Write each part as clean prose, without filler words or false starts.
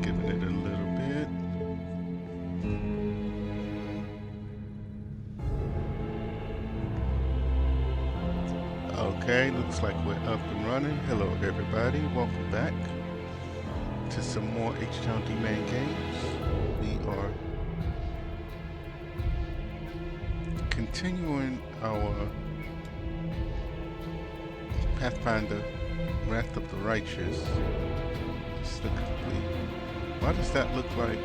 giving it a little bit. Okay, looks like we're up and running. Hello everybody, welcome back to some more H-Town D-Man games. We are continuing our Pathfinder Wrath of the Righteous. Just look complete. Why does that look like?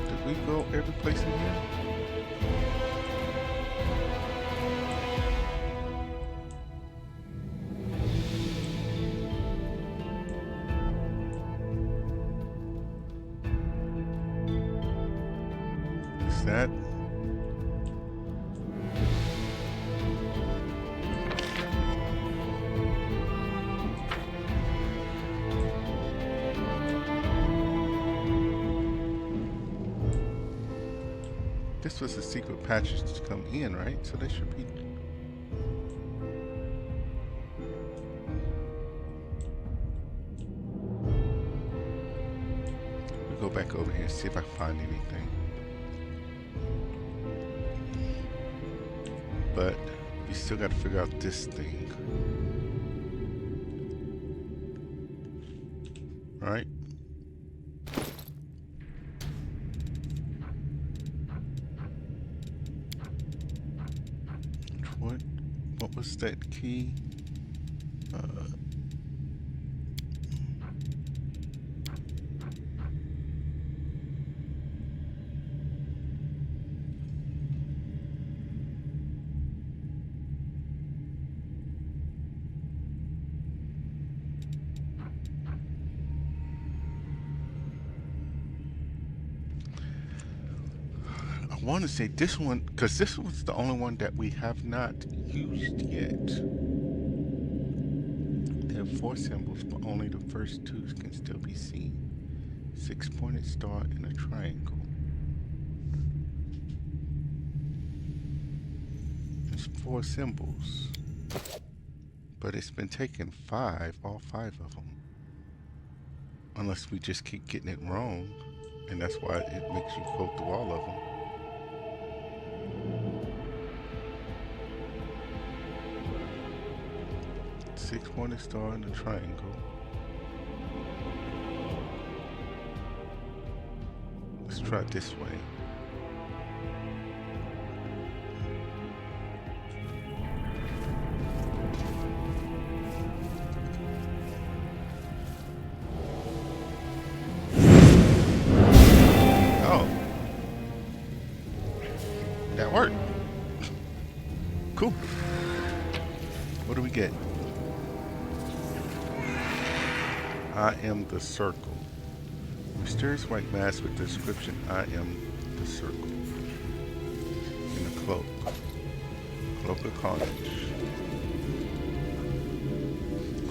Did we go every place in here? Is that? This was a secret passage to come in, right? So they should be. We'll go back over here and see if I can find anything. But we still got to figure out this thing. Right? What was that key? I want to say this one, because this was the only one that we have not used yet. There are 4 symbols, but only the first 2 can still be seen. 6-pointed star and a triangle. There's 4 symbols, but it's been taking 5, all 5 of them. Unless we just keep getting it wrong, and that's why it makes you go through all of them. Six-pointed star and a triangle. Let's try it this way. Oh. That worked. Cool. What do we get? I am the circle. Mysterious white mask with the description, I am the circle. In a cloak. Cloak of carnage.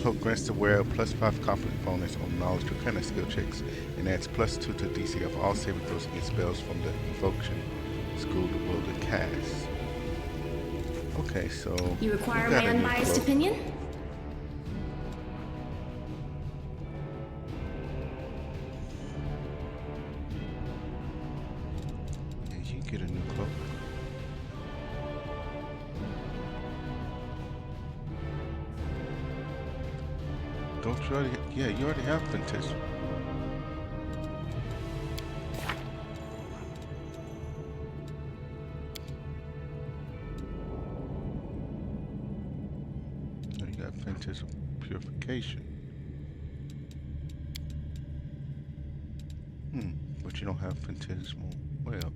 Cloak grants the wearer +5 confidence bonus on knowledge to kind of skill checks and adds +2 to DC of all saving throws against spells from the evocation school to will to cast. Okay, so you require my unbiased opinion? Get a new cloak. Don't you already? Yeah, you already have Fantasma. No, you got Fantasma Purification. But you don't have Fantasmal Web.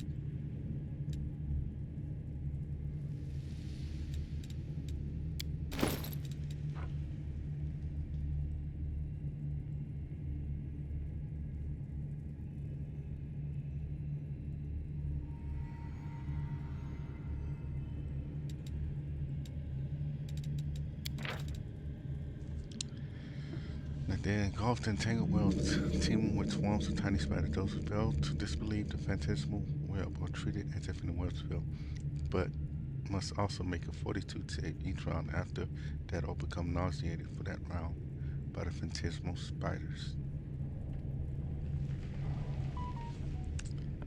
They engulfed in tangled webs, teeming with swarms of tiny spiders. Those who fail to disbelieve the phantasmal web are treated as if in the web's fell, but must also make a 42 save each round after that or become nauseated for that round by the phantasmal spiders.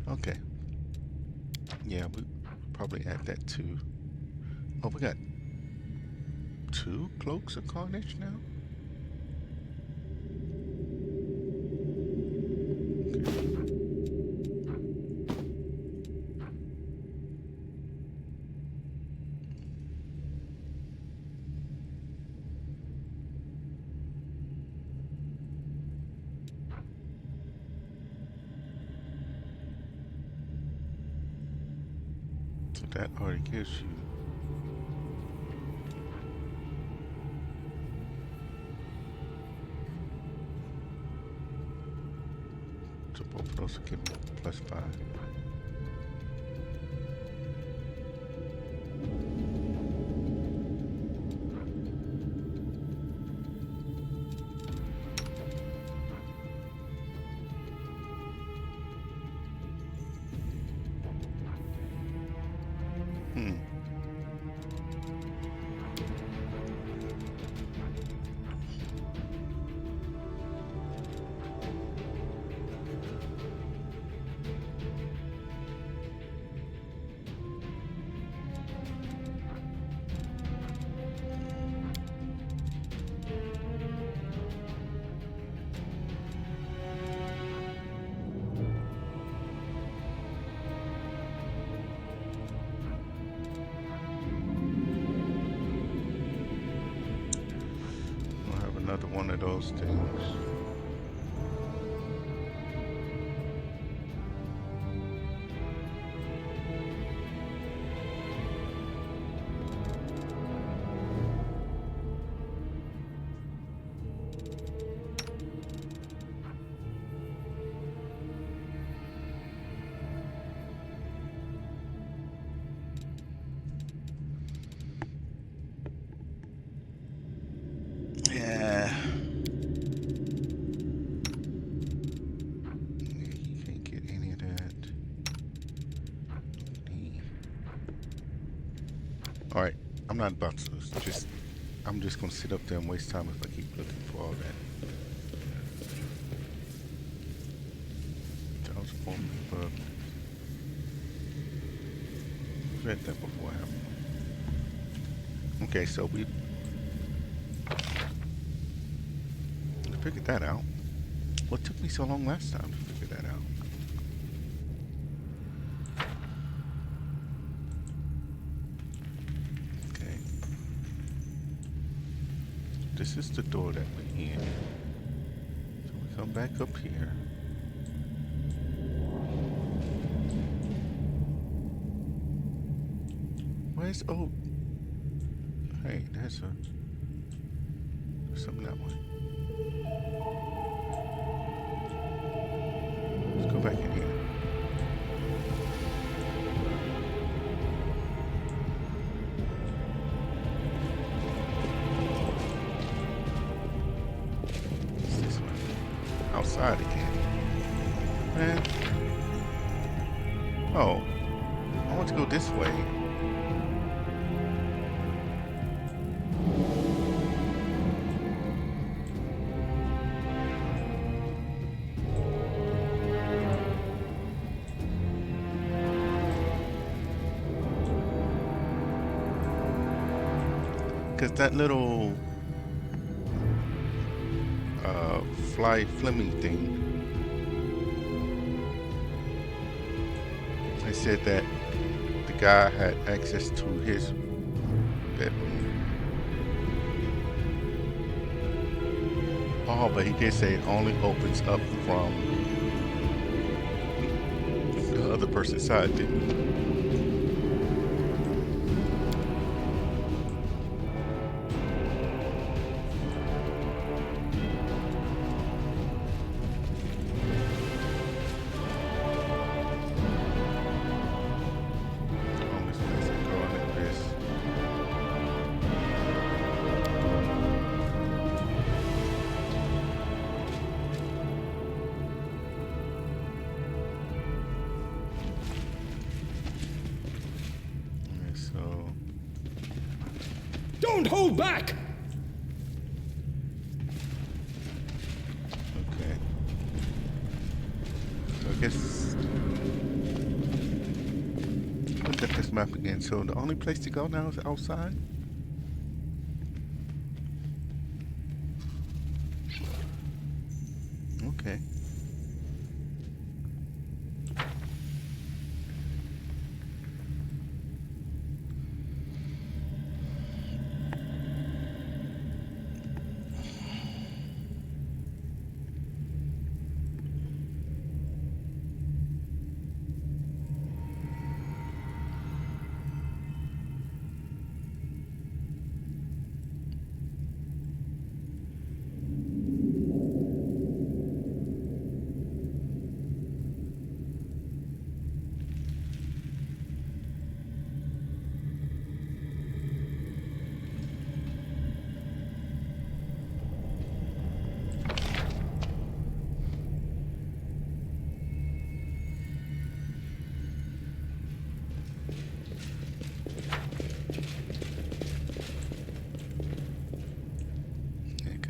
Okay. Yeah, we probably add that too. Oh, we got 2 cloaks of carnage now? So that already gives you. So both of those will give me +5. Hmm. I'll have another one of those things. Yeah. You can't get any of that. Alright, I'm not about to just. I'm just gonna sit up there and waste time if I keep looking for all that. That was a form of bug. I've read that before, haven't I? Okay, so we figured that out. What took me so long last time to figure that out? Okay. This is the door that we're in. So we come back up here. Where's oh hey, there's something that way. Let's go back in here. What's this one? Outside again. Man. Oh. I want to go this way. Because that little fly Fleming thing, they said that the guy had access to his bedroom. Oh, but he did say it only opens up from the other person's side, didn't he? Don't hold back! Okay. So I guess map again. So the only place to go now is outside? Okay.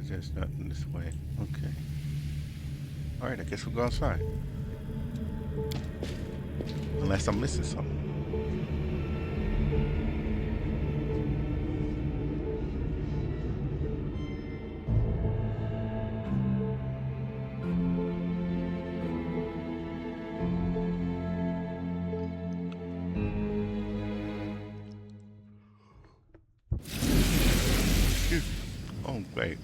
There's nothing this way. Okay. Alright, I guess we'll go outside. Unless I'm missing something. Oh, great.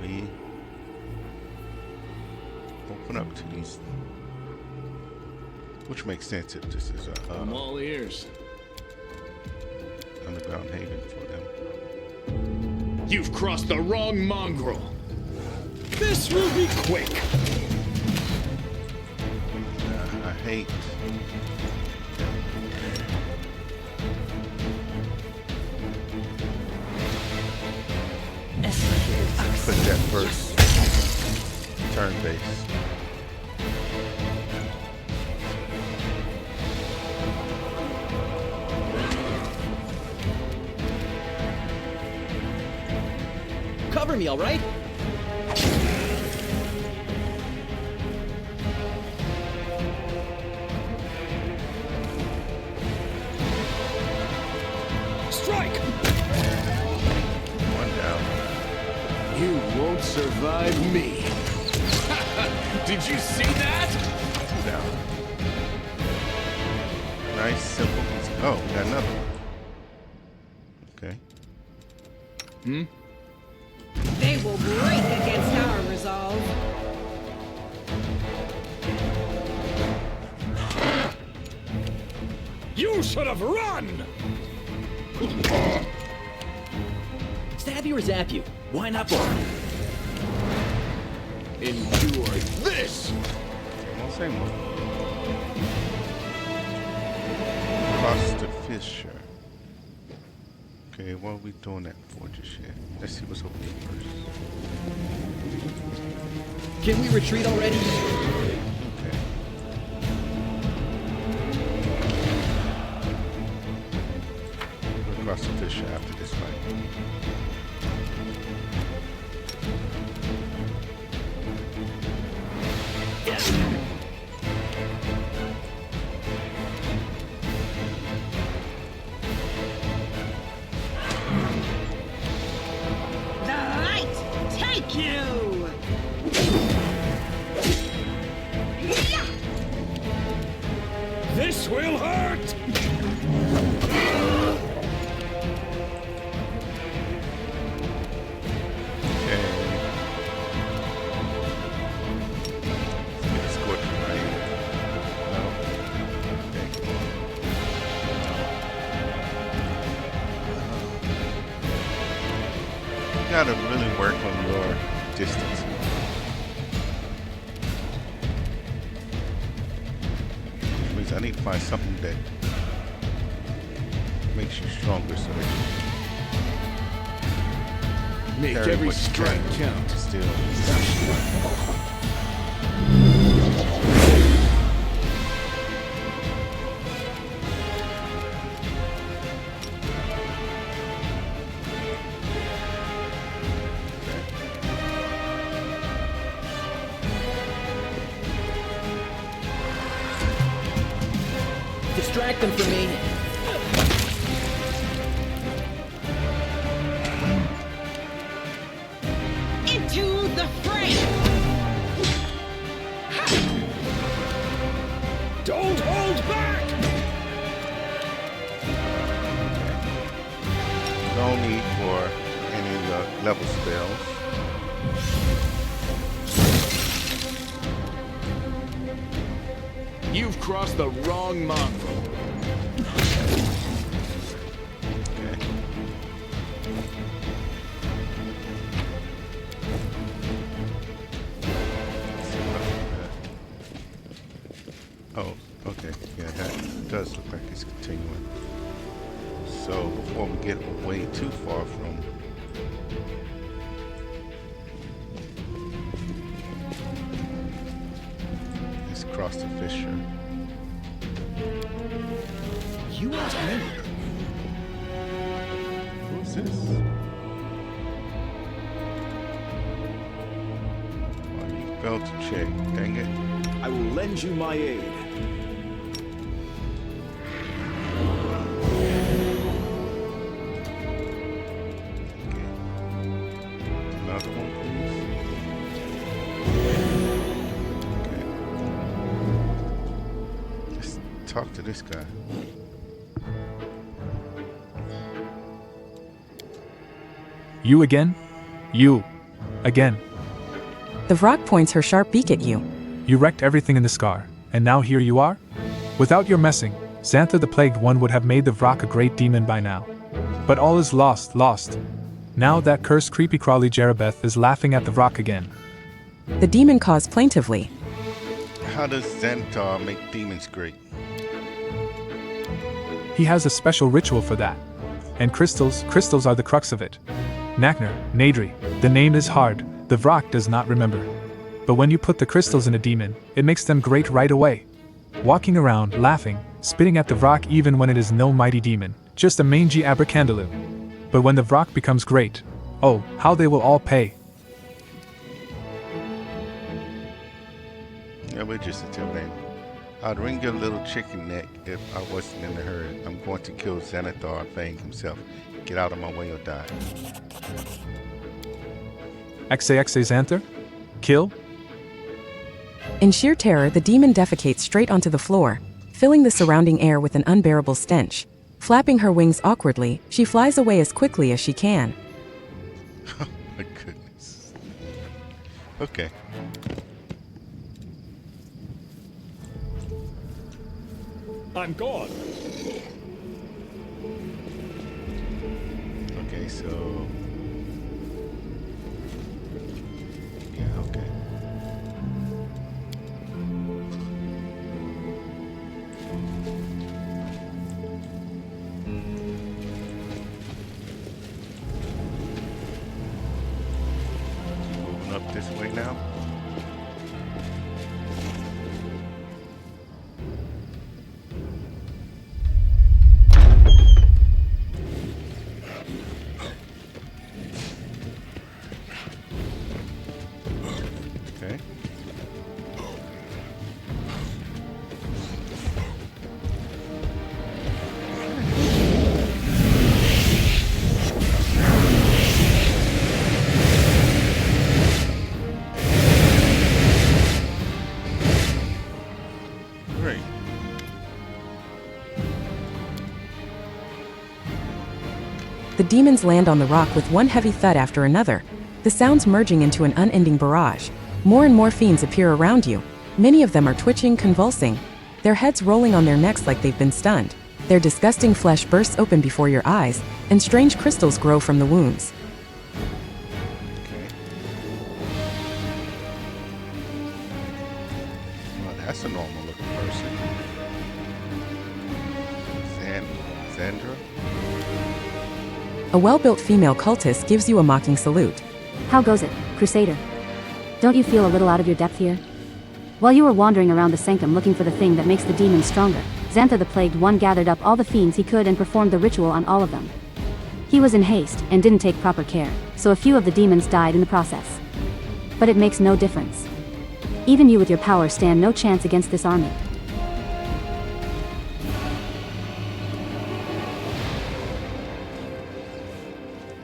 We open up to these, which makes sense if this is a I'm all ears. underground haven for them. You've crossed the wrong mongrel. This will be quick. I hate. Put that first turn base. Cover me, all right? Strike! One down. You won't survive me. Did you see that? Two down. Nice, simple. Oh, we got another one. Okay. They will break against our resolve. You should have run! Stab you or zap you? Why not both? Enjoy this! Same one. Cross the Fisher. Okay, what are we doing that for just yet? Let's see what's over here first. Can we retreat already? Okay. We'll cross the Fisher after this fight. The light take you! This will hurt! Gotta really work on your distance. Which means I need to find something that makes you stronger so that you Make carry every what you strike can count. to still. Distract them from me. Into the fray! Don't hold back! No need for any level spells. You've crossed the wrong mongrel. Okay. Oh, okay. Yeah, that does look like it's continuing. So before we get way too far from let's cross the fissure. You asked me. Who's this? Oh, you failed to check. Dang it. I will lend you my aid. Another one, please. Okay. Let's talk to this guy. You again? You. Again. The Vrock points her sharp beak at you. You wrecked everything in the scar, and now here you are? Without your messing, Xantha the Plagued One would have made the Vrock a great demon by now. But all is lost, lost. Now that cursed creepy crawly Jerabeth is laughing at the Vrock again. The demon caws plaintively. How does Xantar make demons great? He has a special ritual for that. And crystals are the crux of it. Nakner, Nadri, the name is hard, the Vrock does not remember. But when you put the crystals in a demon, it makes them great right away. Walking around, laughing, spitting at the Vrock even when it is no mighty demon, just a mangy abracandaloo. But when the Vrock becomes great, oh, how they will all pay. Yeah, we're just intimidating. I'd wring your little chicken neck if I wasn't in the herd. I'm going to kill Xanathar Fang himself. Get out of my way or die. Exe Xanther? Kill? In sheer terror, the demon defecates straight onto the floor, filling the surrounding air with an unbearable stench. Flapping her wings awkwardly, she flies away as quickly as she can. Oh my goodness. Okay. I'm gone. Okay, so... yeah, okay. Moving up this way now. Okay. Great. The demons land on the rock with one heavy thud after another, the sounds merging into an unending barrage. More and more fiends appear around you. Many of them are twitching, convulsing, their heads rolling on their necks like they've been stunned. Their disgusting flesh bursts open before your eyes, and strange crystals grow from the wounds. Okay. Well, that's a normal looking person. Xandra? A well-built female cultist gives you a mocking salute. How goes it, Crusader? Don't you feel a little out of your depth here? While you were wandering around the Sanctum looking for the thing that makes the demons stronger, Xantha the Plagued One gathered up all the fiends he could and performed the ritual on all of them. He was in haste and didn't take proper care, so a few of the demons died in the process. But it makes no difference. Even you with your power stand no chance against this army.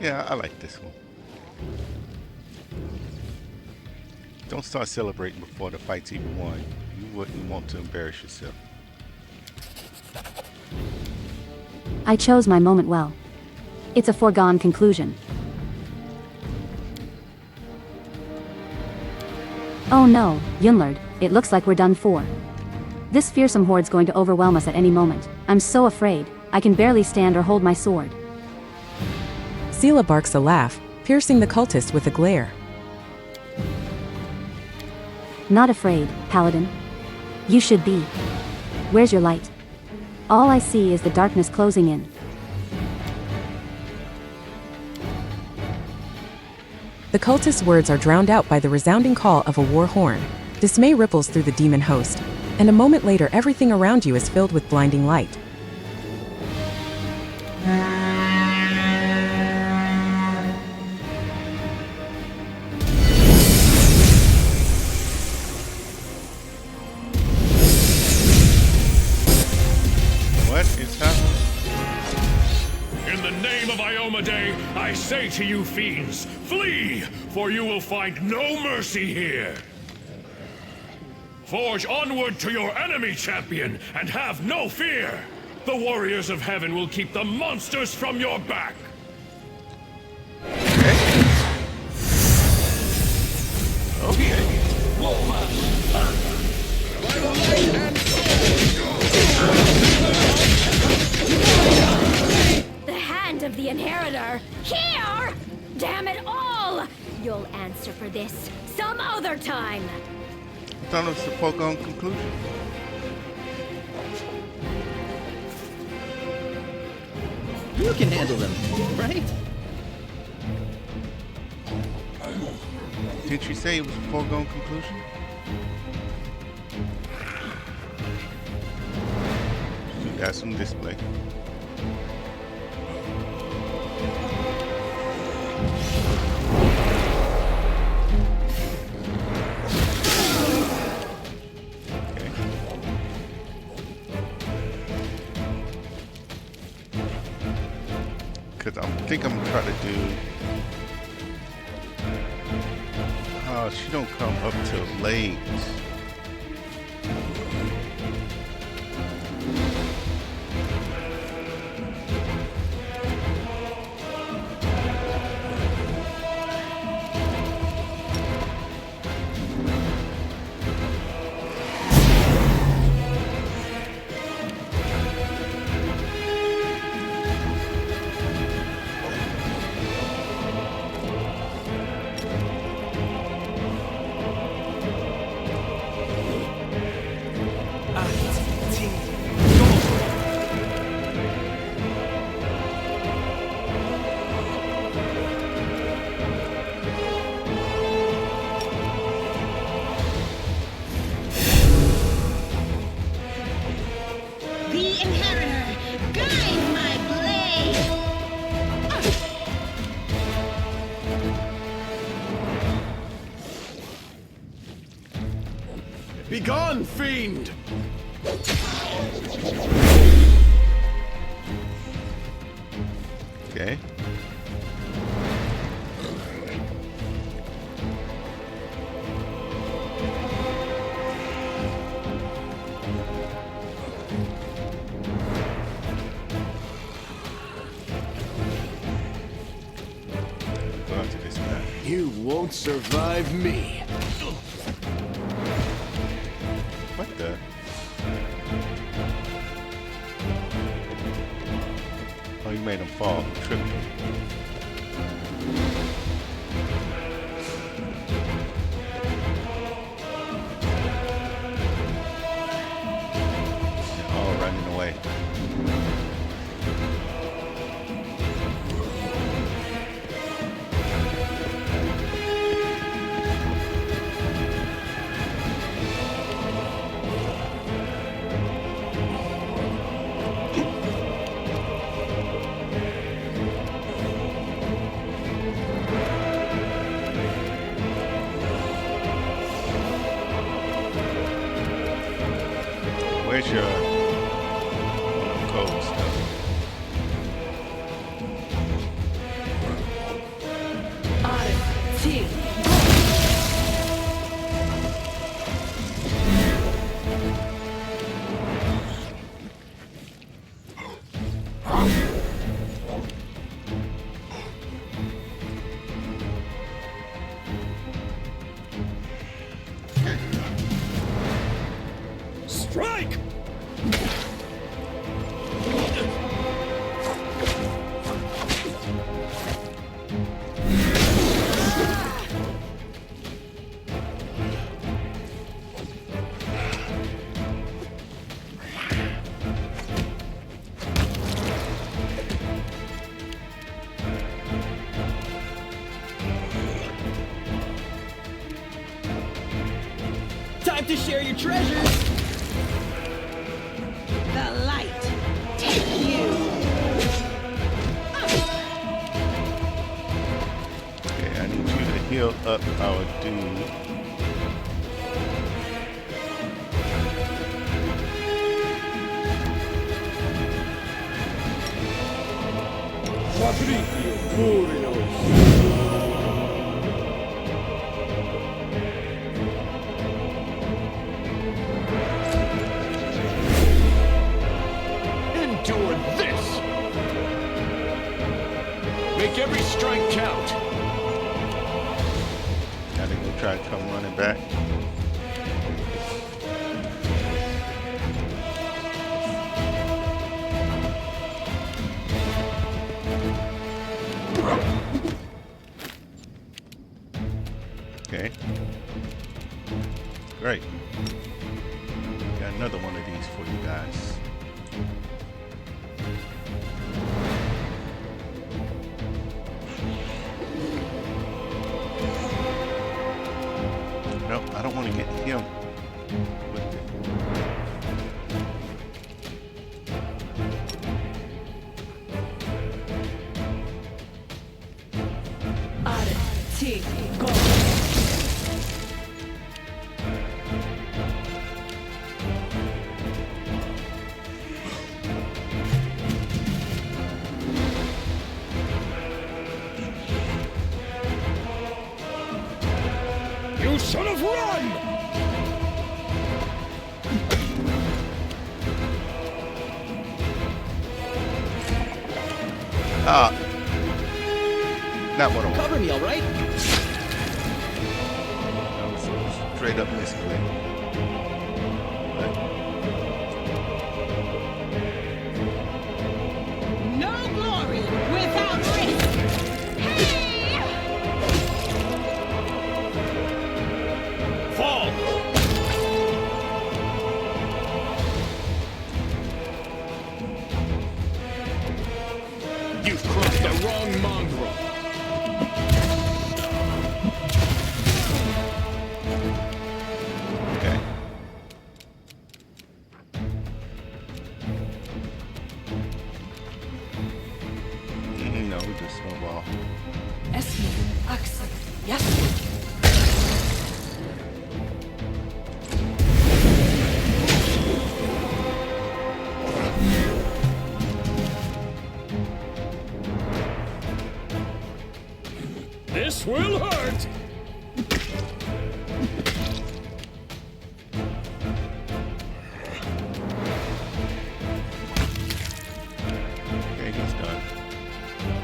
Yeah, I like this one. Don't start celebrating before the fight's even won. You wouldn't want to embarrass yourself. I chose my moment well. It's a foregone conclusion. Oh no, Yunlord, it looks like we're done for. This fearsome horde's going to overwhelm us at any moment. I'm so afraid, I can barely stand or hold my sword. Sela barks a laugh, piercing the cultist with a glare. Not afraid, Paladin. You should be. Where's your light? All I see is the darkness closing in. The cultist's words are drowned out by the resounding call of a war horn. Dismay ripples through the demon host, and a moment later everything around you is filled with blinding light. What is happening? In the name of Iomedae, I say to you fiends, flee, for you will find no mercy here. Forge onward to your enemy, champion, and have no fear. The warriors of heaven will keep the monsters from your back. Okay. The hand of the inheritor. Here! Damn it all! You'll answer for this some other time. Thought it was a foregone conclusion. You can handle them, right? Didn't you say it was a foregone conclusion? That's on display. Because I think I'm gonna try to do. She don't come up till late. Begone, fiend! Okay. Go on to this map. You won't survive me. What the? Oh, you made him fall. Tripped him. They're all running away. Where's your code stuff? Time to share your treasures. The light. Take you. Okay, I need you to heal up our dude. Endure this! Make every strike count! Now they gonna try to come running back. Okay. Great. Got another one of these for you guys. No, I don't want to get him with it. You should have run! Ah, not what I want. Cover me, all right? That was straight up misclick. No glory without risk. Fall! You've crossed the wrong mongrel! Okay. No, we just snowball. This will hurt! Okay, he's done.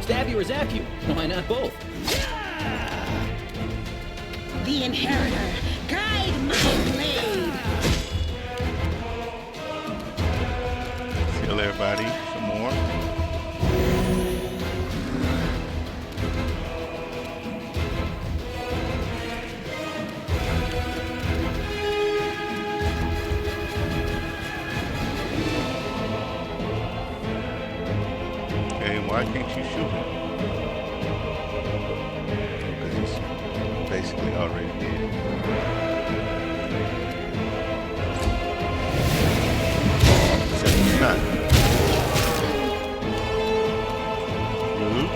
Stab you or zap you? Why not both? The inheritor. Guide my blade. Heal everybody some more. Okay, why can't you shoot him? Because he's basically already dead. Except he's not. Rude.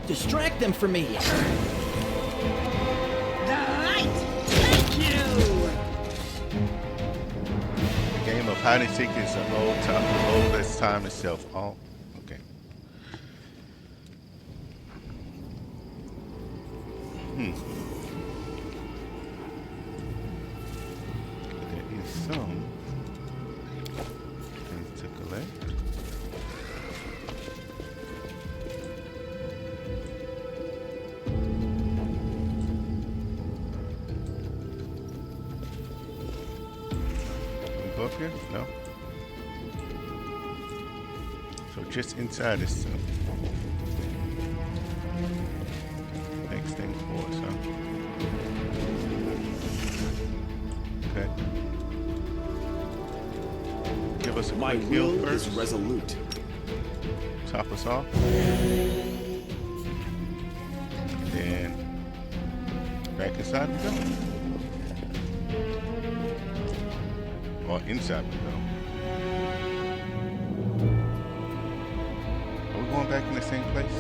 Distract them from me. The light. Take you. The game of hide and seek is old as time itself. Oh, okay. There is some things to collect. Can we go up here? No. We're just inside this next thing for us, huh? Okay. Give us a My quick heal will is first. resolute. Top us off. Then back inside we go. Or inside we go. Are we going back in the same place?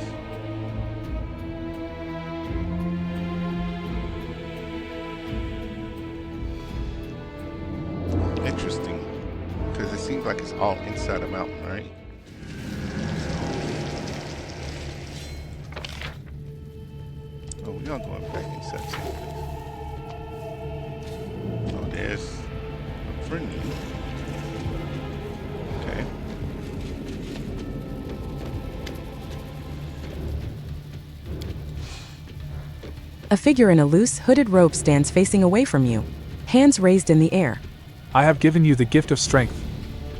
Interesting. Because it seems like it's all inside a mountain, right? Oh, we are going back inside too. Oh, there's a friendly. Okay. A figure in a loose, hooded robe stands facing away from you, hands raised in the air. I have given you the gift of strength.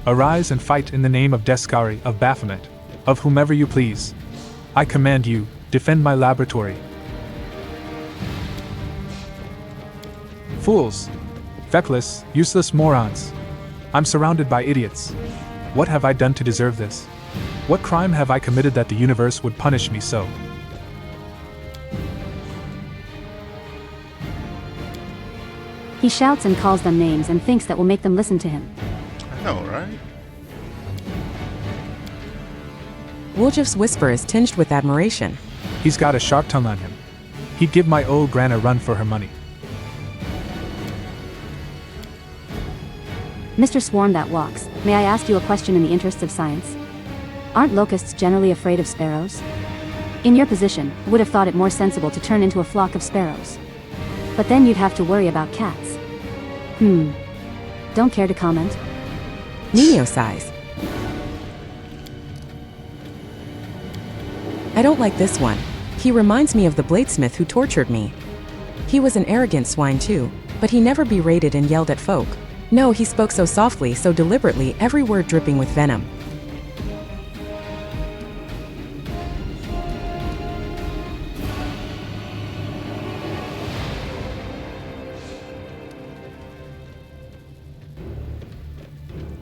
Arise and fight in the name of Deskari of Baphomet, of whomever you please. I command you, defend my laboratory. Fools! Feckless, useless morons. I'm surrounded by idiots. What have I done to deserve this? What crime have I committed that the universe would punish me so? He shouts and calls them names and thinks that will make them listen to him. I know, right? Woljif's whisper is tinged with admiration. He's got a sharp tongue on him. He'd give my old gran a run for her money. Mr. Swarm that walks, may I ask you a question in the interests of science? Aren't locusts generally afraid of sparrows? In your position, would have thought it more sensible to turn into a flock of sparrows. But then you'd have to worry about cats. Don't care to comment? Nino sighs. I don't like this one. He reminds me of the bladesmith who tortured me. He was an arrogant swine too, but he never berated and yelled at folk. No, he spoke so softly, so deliberately, every word dripping with venom.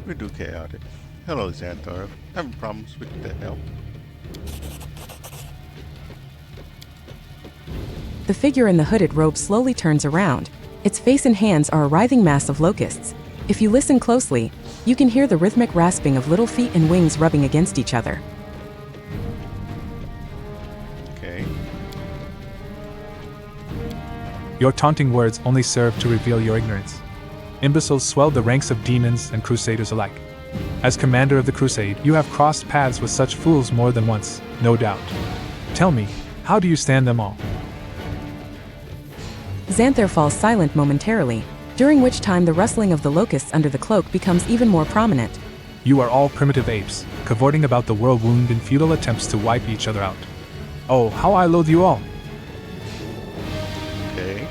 We do chaotic. Hello, Xanthar. Having problems with the help. The figure in the hooded robe slowly turns around. Its face and hands are a writhing mass of locusts. If you listen closely, you can hear the rhythmic rasping of little feet and wings rubbing against each other. Okay. Your taunting words only serve to reveal your ignorance. Imbeciles swelled the ranks of demons and crusaders alike. As commander of the crusade, you have crossed paths with such fools more than once, no doubt. Tell me, how do you stand them all? Xanthar falls silent momentarily, during which time the rustling of the locusts under the cloak becomes even more prominent. You are all primitive apes, cavorting about the world wound in futile attempts to wipe each other out. Oh, how I loathe you all! Okay.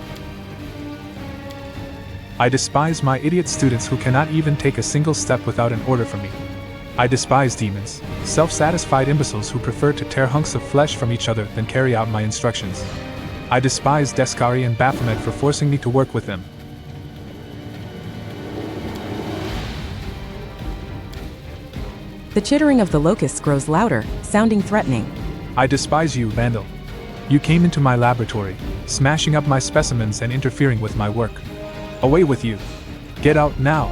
I despise my idiot students who cannot even take a single step without an order from me. I despise demons, self-satisfied imbeciles who prefer to tear hunks of flesh from each other than carry out my instructions. I despise Deskari and Baphomet for forcing me to work with them. The chittering of the locusts grows louder, sounding threatening. I despise you, Vandal. You came into my laboratory, smashing up my specimens and interfering with my work. Away with you. Get out now.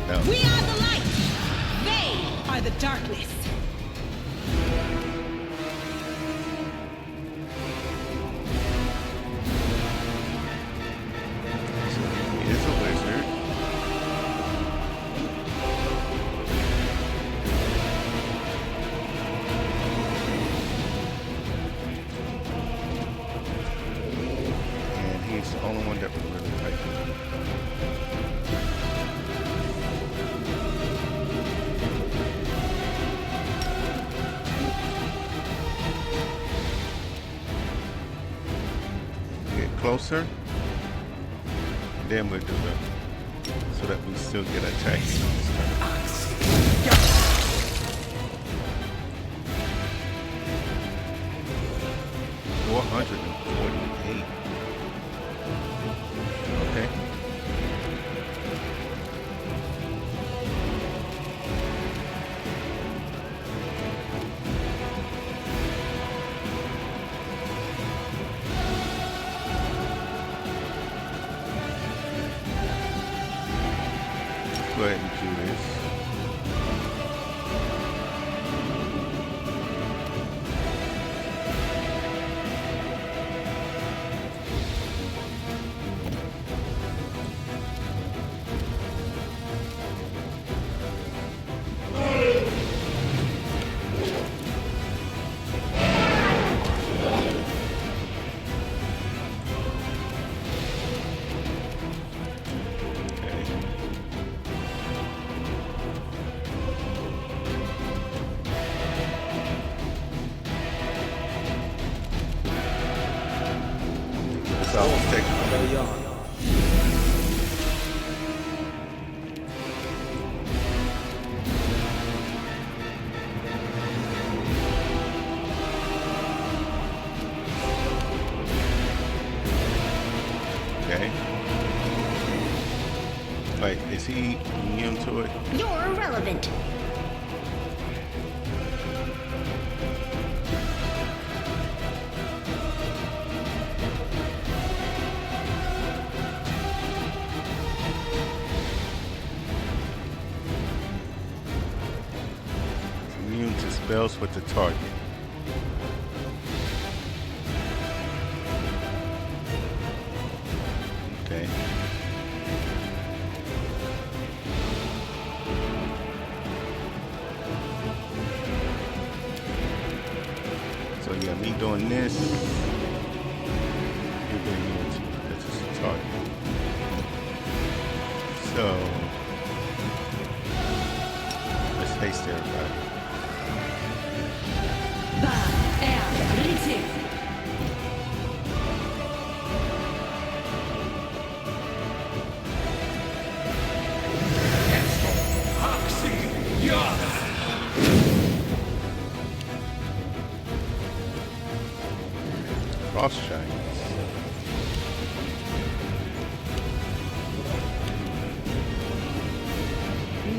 No. We are the light. They are the darkness. He is a wizard. And he's the only one that we really like. Get closer. Then we'll do that so that we still get attacked. 448. Okay. Go ahead and do this. So I'll take okay. Wait, is he immune to it? You're irrelevant. Immune to spells with the target. Okay. So yeah, me doing this. You're being immune to because it's a target. So let's haste everybody. Cross giants.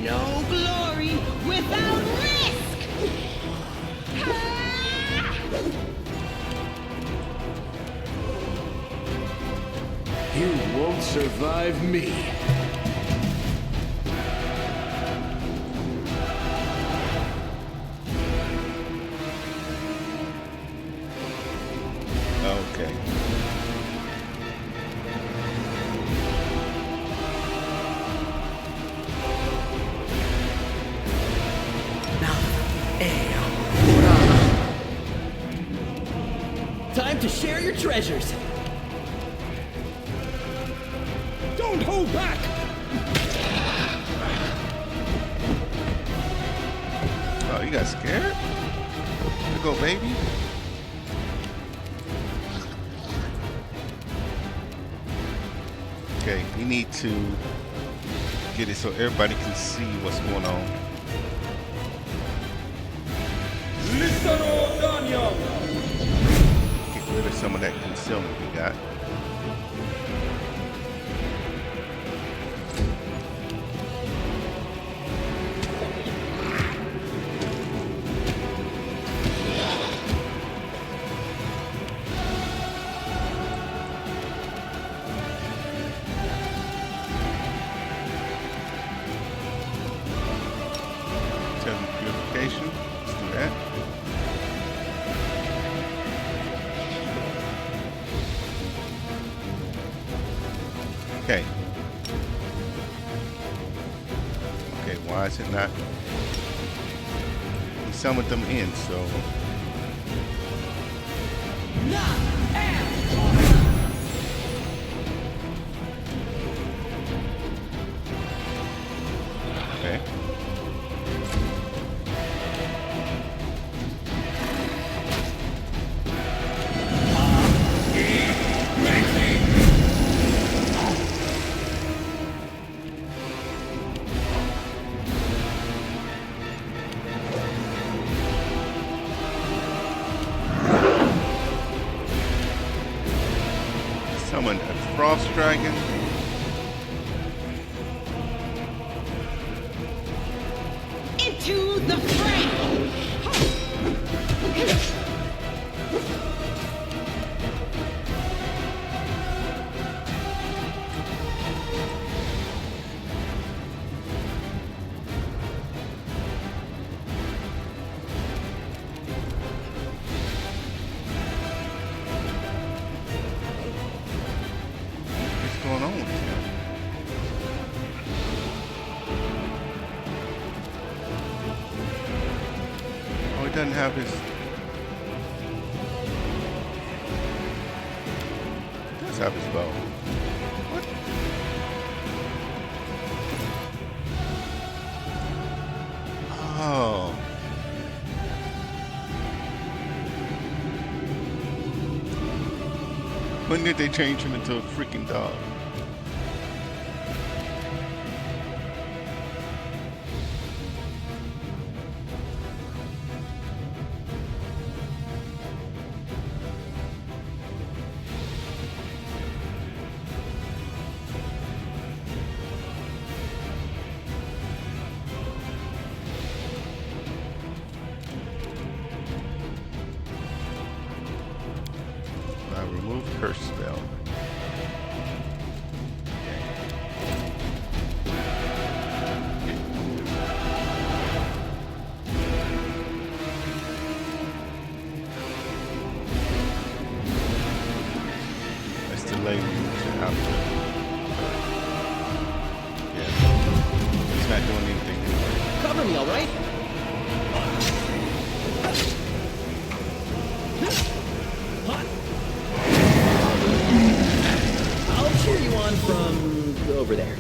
No glory without risk! You won't survive me. Okay. Time to share your treasures. Don't hold back! Oh, you got scared? There you go, baby. Okay, we need to get it so everybody can see what's going on. Get rid of some of that concealment we got. Purification. Let's do that. Okay. Okay, why is it not? We summoned them in, so. Okay. summon a frost dragon. Into the fray! What's going on with him? Oh, he doesn't have his. He does have his bow. What? Oh. When did they change him into a freaking dog? I remove curse spell. Let's delay you to after. Yeah. He's not doing anything anyway. Cover me, all right? I'll cheer you on from over there.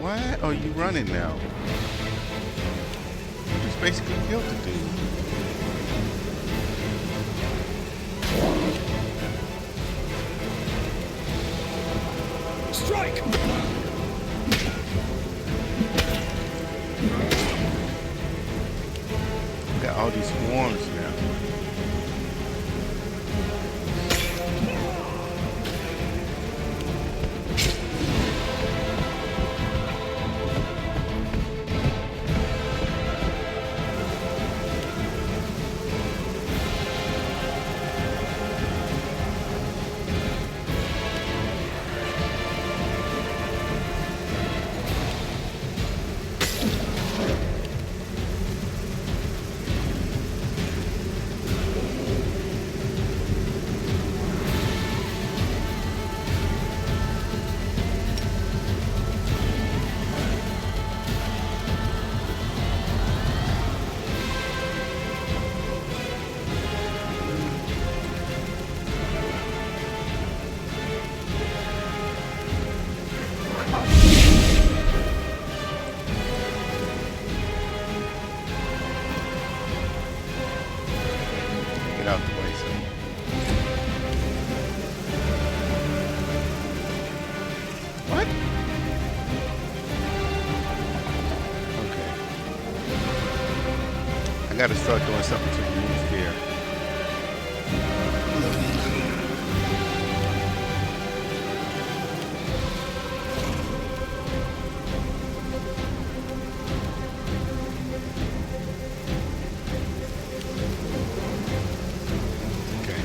Why are you running now? You just basically killed the dude. Strike! Got all these swarms now. Get out the way, son. What? Okay. I gotta start doing something to remove fear. Okay.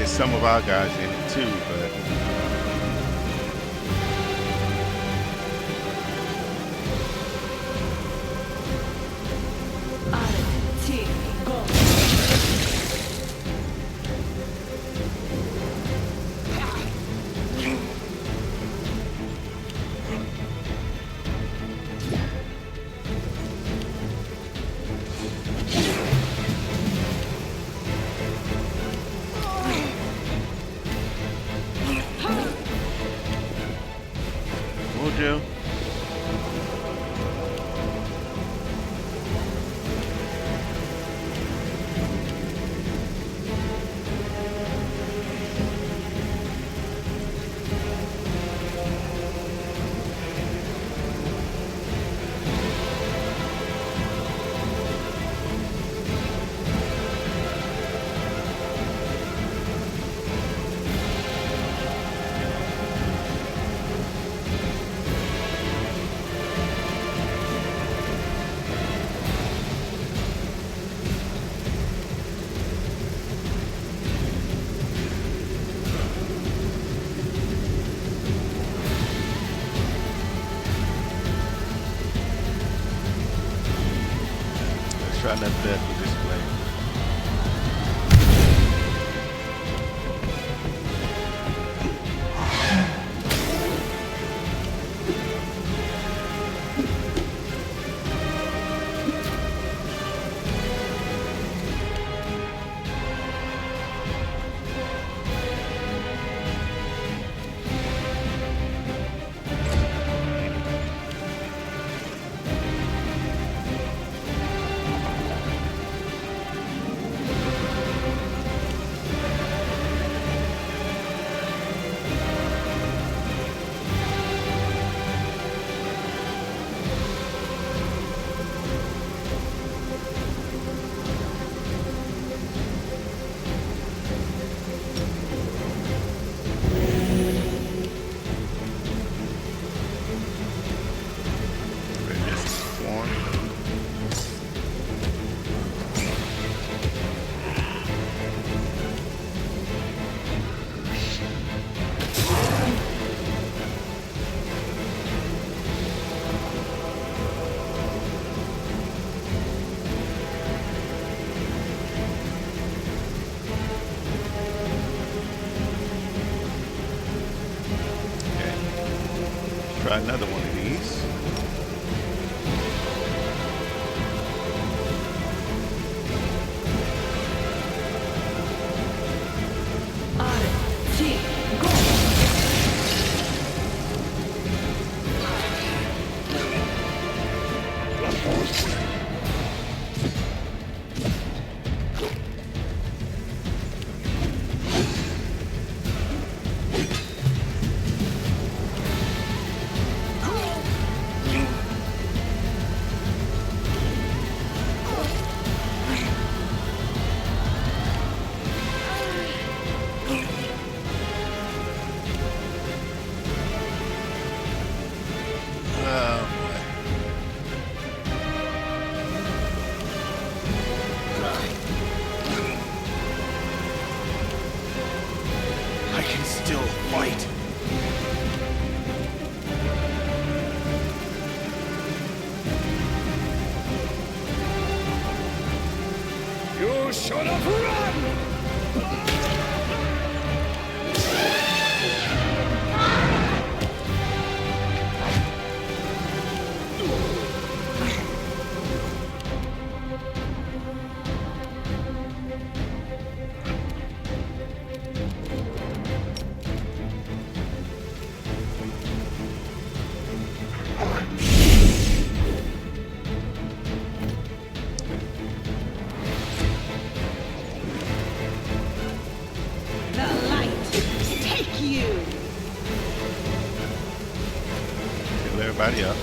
wanted some of our guys in it too, but Mojo. Try not to with this plane. Try another one of these. I can still fight. You should have run! The light take you. Kill everybody up.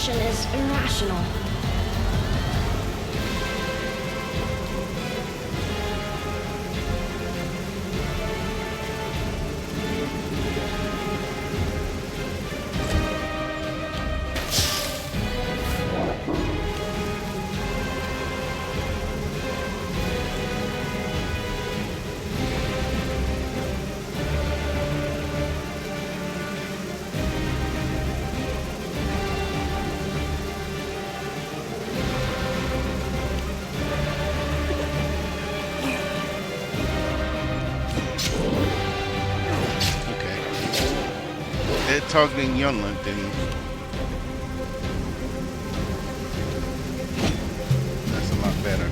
suspicion is irrational. Targeting Yunlin, then that's a lot better.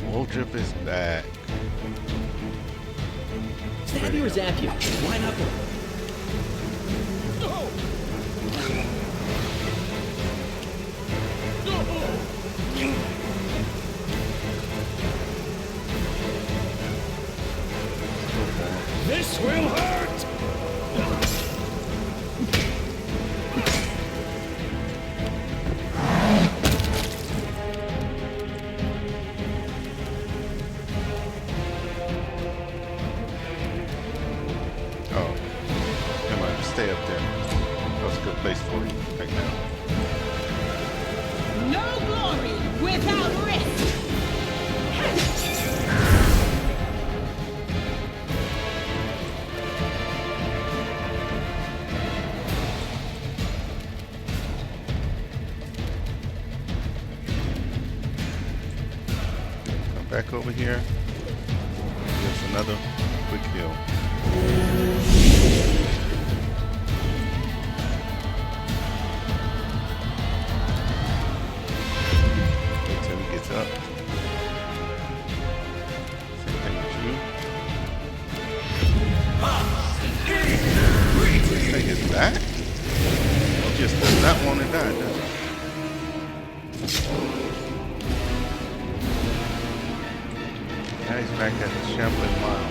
Woldrip is back. Stab you or zap you? Line up. This will hurt! Stay up there. That's a good place for you right now. No glory without risk. Come back over here. There's another quick heal. Up. Same thing with you. This thing is back? He just does not want to die, does he? Now he's back at the Shambling Mile.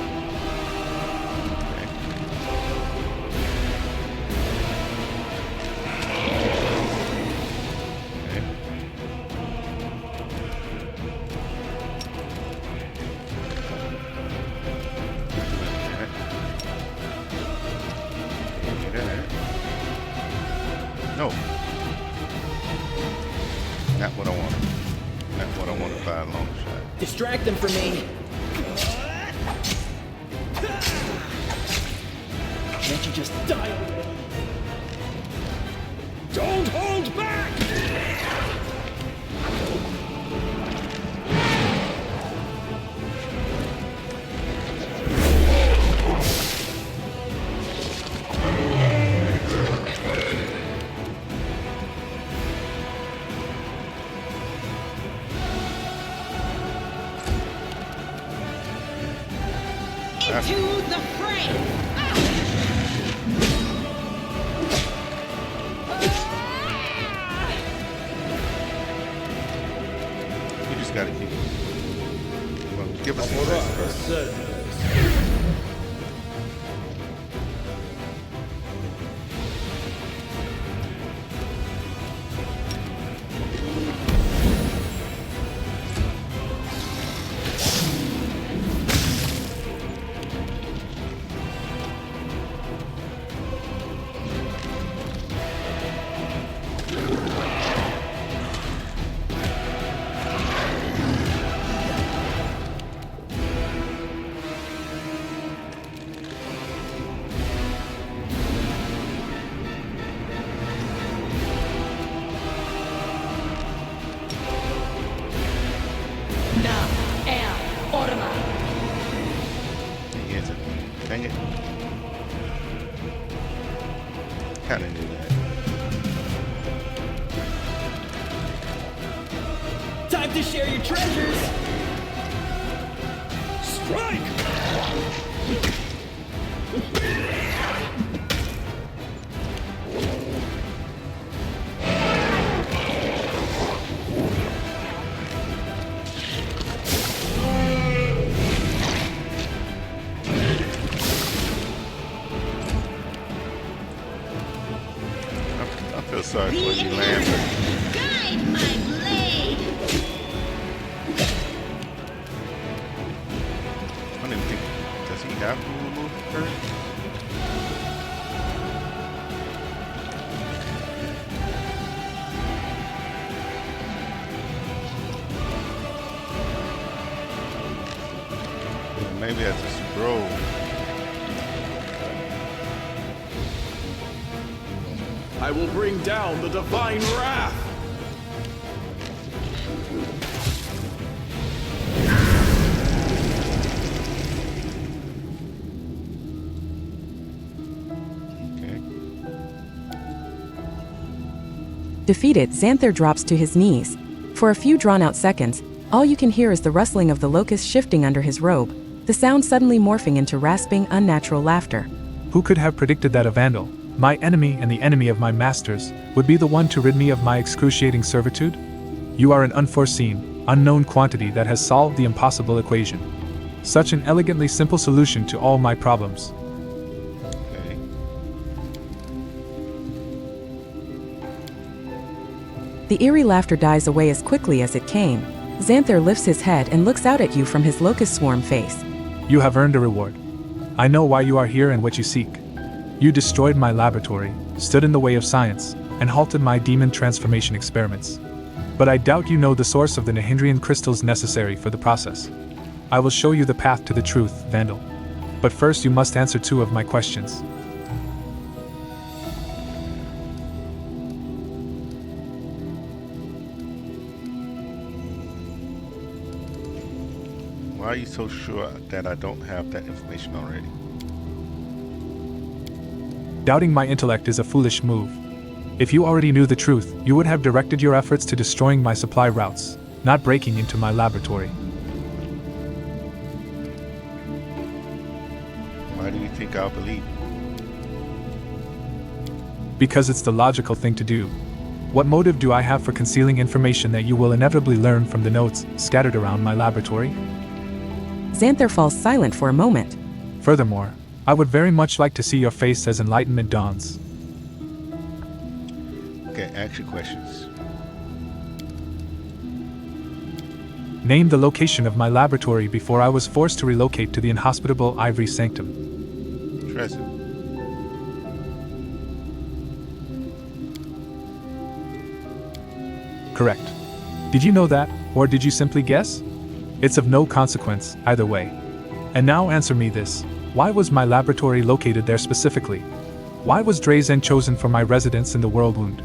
No. Not what I wanted. Not what I wanted by a long shot. Distract them from me. Can't you just die already? Don't hold back! Into the fray! You just gotta keep. Well, give us a rest first. Dang it. Kinda knew that. Time to share your treasures! Strike! feel sorry for you, Lance. Guide my blade! I don't even think, does he have to remove her? Maybe that's a scroll. I will bring down the divine wrath! Okay. Defeated, Xanther drops to his knees. For a few drawn-out seconds, all you can hear is the rustling of the locust shifting under his robe, the sound suddenly morphing into rasping, unnatural laughter. Who could have predicted that a vandal, my enemy and the enemy of my masters, would be the one to rid me of my excruciating servitude? You are an unforeseen, unknown quantity that has solved the impossible equation. Such an elegantly simple solution to all my problems. Okay. The eerie laughter dies away as quickly as it came. Xanther lifts his head and looks out at you from his locust swarm face. You have earned a reward. I know why you are here and what you seek. You destroyed my laboratory, stood in the way of science, and halted my demon transformation experiments. But I doubt you know the source of the Nahindrian crystals necessary for the process. I will show you the path to the truth, Vandal. But first you must answer 2 of my questions. Why are you so sure that I don't have that information already? Doubting my intellect is a foolish move. If you already knew the truth, you would have directed your efforts to destroying my supply routes, not breaking into my laboratory. Why do you think I'll believe you? Because it's the logical thing to do. What motive do I have for concealing information that you will inevitably learn from the notes scattered around my laboratory? Xanther falls silent for a moment. Furthermore, I would very much like to see your face as enlightenment dawns. Okay, ask your questions. Name the location of my laboratory before I was forced to relocate to the inhospitable Ivory Sanctum. Trezor. Correct. Did you know that, or did you simply guess? It's of no consequence, either way. And now answer me this. Why was my laboratory located there specifically? Why was Drazen chosen for my residence in the Whirlwind?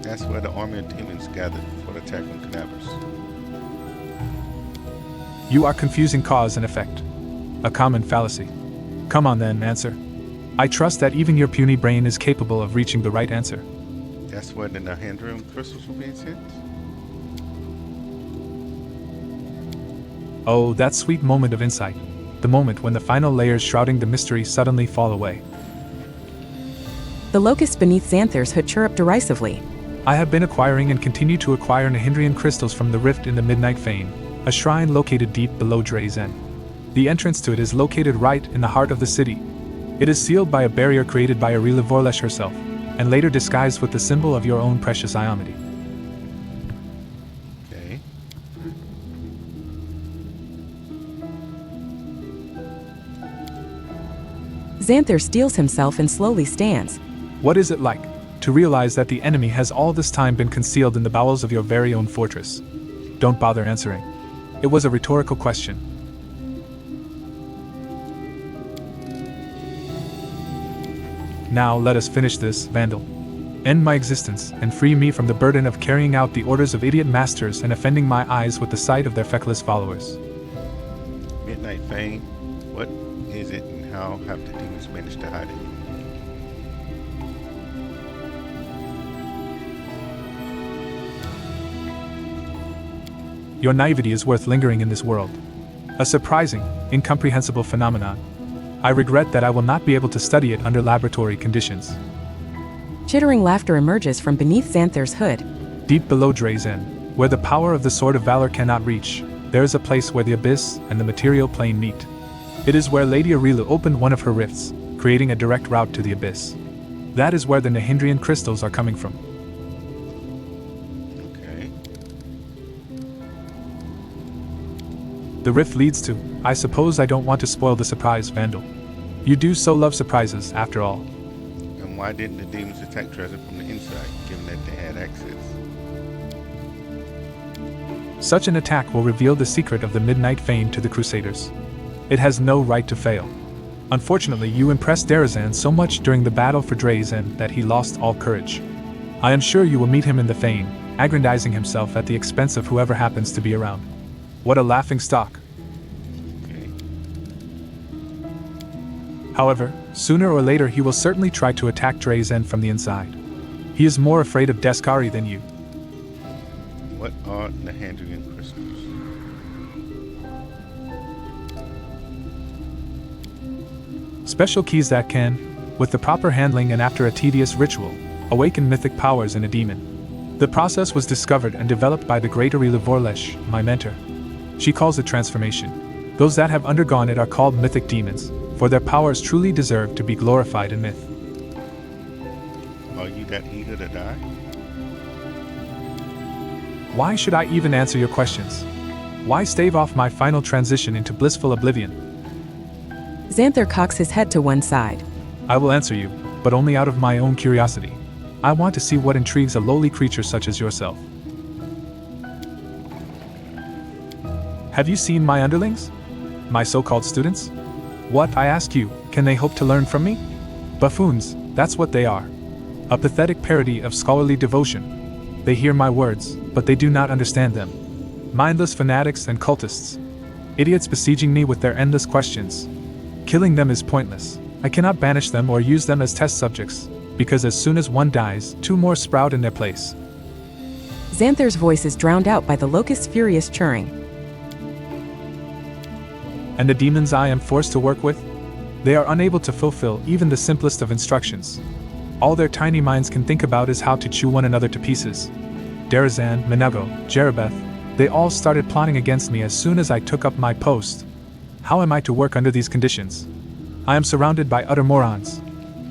That's where the army of demons gathered for the attack on cadavers. You are confusing cause and effect. A common fallacy. Come on then, answer. I trust that even your puny brain is capable of reaching the right answer. That's where the Nahindrian crystals were being sent? Oh, that sweet moment of insight. The moment when the final layers shrouding the mystery suddenly fall away. The locusts beneath Xanther's hood chirrup derisively. I have been acquiring and continue to acquire Nahindrian crystals from the rift in the Midnight Fane, a shrine located deep below Drazen. The entrance to it is located right in the heart of the city. It is sealed by a barrier created by Arila Vorlesh herself, and later disguised with the symbol of your own precious Iomity. Okay. Xanther steels himself and slowly stands. What is it like to realize that the enemy has all this time been concealed in the bowels of your very own fortress? Don't bother answering. It was a rhetorical question. Now let us finish this, Vandal. End my existence and free me from the burden of carrying out the orders of idiot masters and offending my eyes with the sight of their feckless followers. Midnight Fane, what is it and how have the demons managed to hide it? Your naivety is worth lingering in this world. A surprising, incomprehensible phenomenon. I regret that I will not be able to study it under laboratory conditions. Chittering laughter emerges from beneath Xanther's hood. Deep below Drazen, where the power of the Sword of Valor cannot reach, there is a place where the abyss and the material plane meet. It is where Lady Aurelia opened one of her rifts, creating a direct route to the abyss. That is where the Nahindrian crystals are coming from. Okay. The rift leads to, I suppose I don't want to spoil the surprise, Vandal. You do so love surprises, after all. And why didn't the demons attack Dresden from the inside, given that they had access? Such an attack will reveal the secret of the Midnight Fane to the Crusaders. It has no right to fail. Unfortunately, you impressed Darazan so much during the battle for Drazen that he lost all courage. I am sure you will meet him in the Fane, aggrandizing himself at the expense of whoever happens to be around. What a laughing stock. Okay. However, sooner or later he will certainly try to attack Drazen from the inside. He is more afraid of Deskari than you. What are Nahindrian crystals? Special keys that can, with the proper handling and after a tedious ritual, awaken mythic powers in a demon. The process was discovered and developed by the great Aurelia Vorlesh, my mentor. She calls it transformation. Those that have undergone it are called mythic demons, for their powers truly deserve to be glorified in myth. Are you that eager to die? Why should I even answer your questions? Why stave off my final transition into blissful oblivion? Xanther cocks his head to one side. I will answer you, but only out of my own curiosity. I want to see what intrigues a lowly creature such as yourself. Have you seen my underlings? My so-called students? What, I ask you, can they hope to learn from me? Buffoons, that's what they are. A pathetic parody of scholarly devotion. They hear my words, but they do not understand them. Mindless fanatics and cultists. Idiots besieging me with their endless questions. Killing them is pointless. I cannot banish them or use them as test subjects, because as soon as one dies, two more sprout in their place. Xanther's voice is drowned out by the locust's furious churring. And the demons I am forced to work with? They are unable to fulfill even the simplest of instructions. All their tiny minds can think about is how to chew one another to pieces. Darazan, Menego, Jerebeth, they all started plotting against me as soon as I took up my post. How am I to work under these conditions? I am surrounded by utter morons.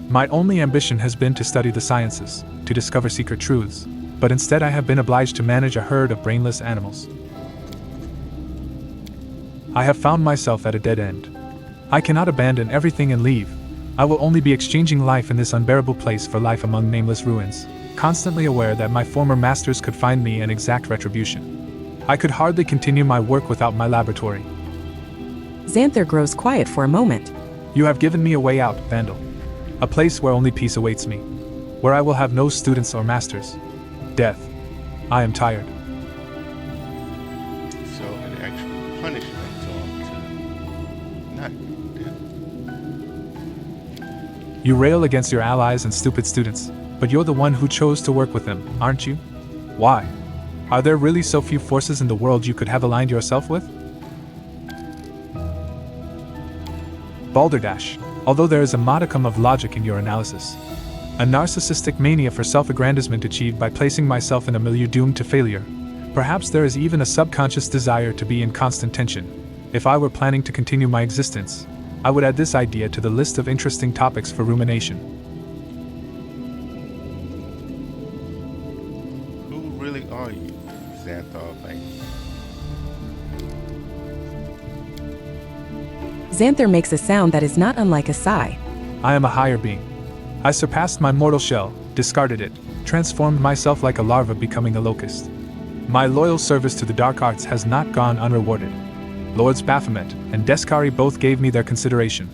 My only ambition has been to study the sciences, to discover secret truths, but instead I have been obliged to manage a herd of brainless animals. I have found myself at a dead end. I cannot abandon everything and leave. I will only be exchanging life in this unbearable place for life among nameless ruins, constantly aware that my former masters could find me and exact retribution. I could hardly continue my work without my laboratory. Xanther grows quiet for a moment. You have given me a way out, Vandal. A place where only peace awaits me. Where I will have no students or masters. Death. I am tired. So an actual punishment to not death. You rail against your allies and stupid students, but you're the one who chose to work with them, aren't you? Why? Are there really so few forces in the world you could have aligned yourself with? Balderdash, although there is a modicum of logic in your analysis. A narcissistic mania for self-aggrandizement achieved by placing myself in a milieu doomed to failure. Perhaps there is even a subconscious desire to be in constant tension. If I were planning to continue my existence, I would add this idea to the list of interesting topics for rumination. Who really are you, Xanthar Vane? Xanther makes a sound that is not unlike a sigh. I am a higher being. I surpassed my mortal shell, discarded it, transformed myself like a larva becoming a locust. My loyal service to the dark arts has not gone unrewarded. Lords Baphomet and Deskari both gave me their consideration.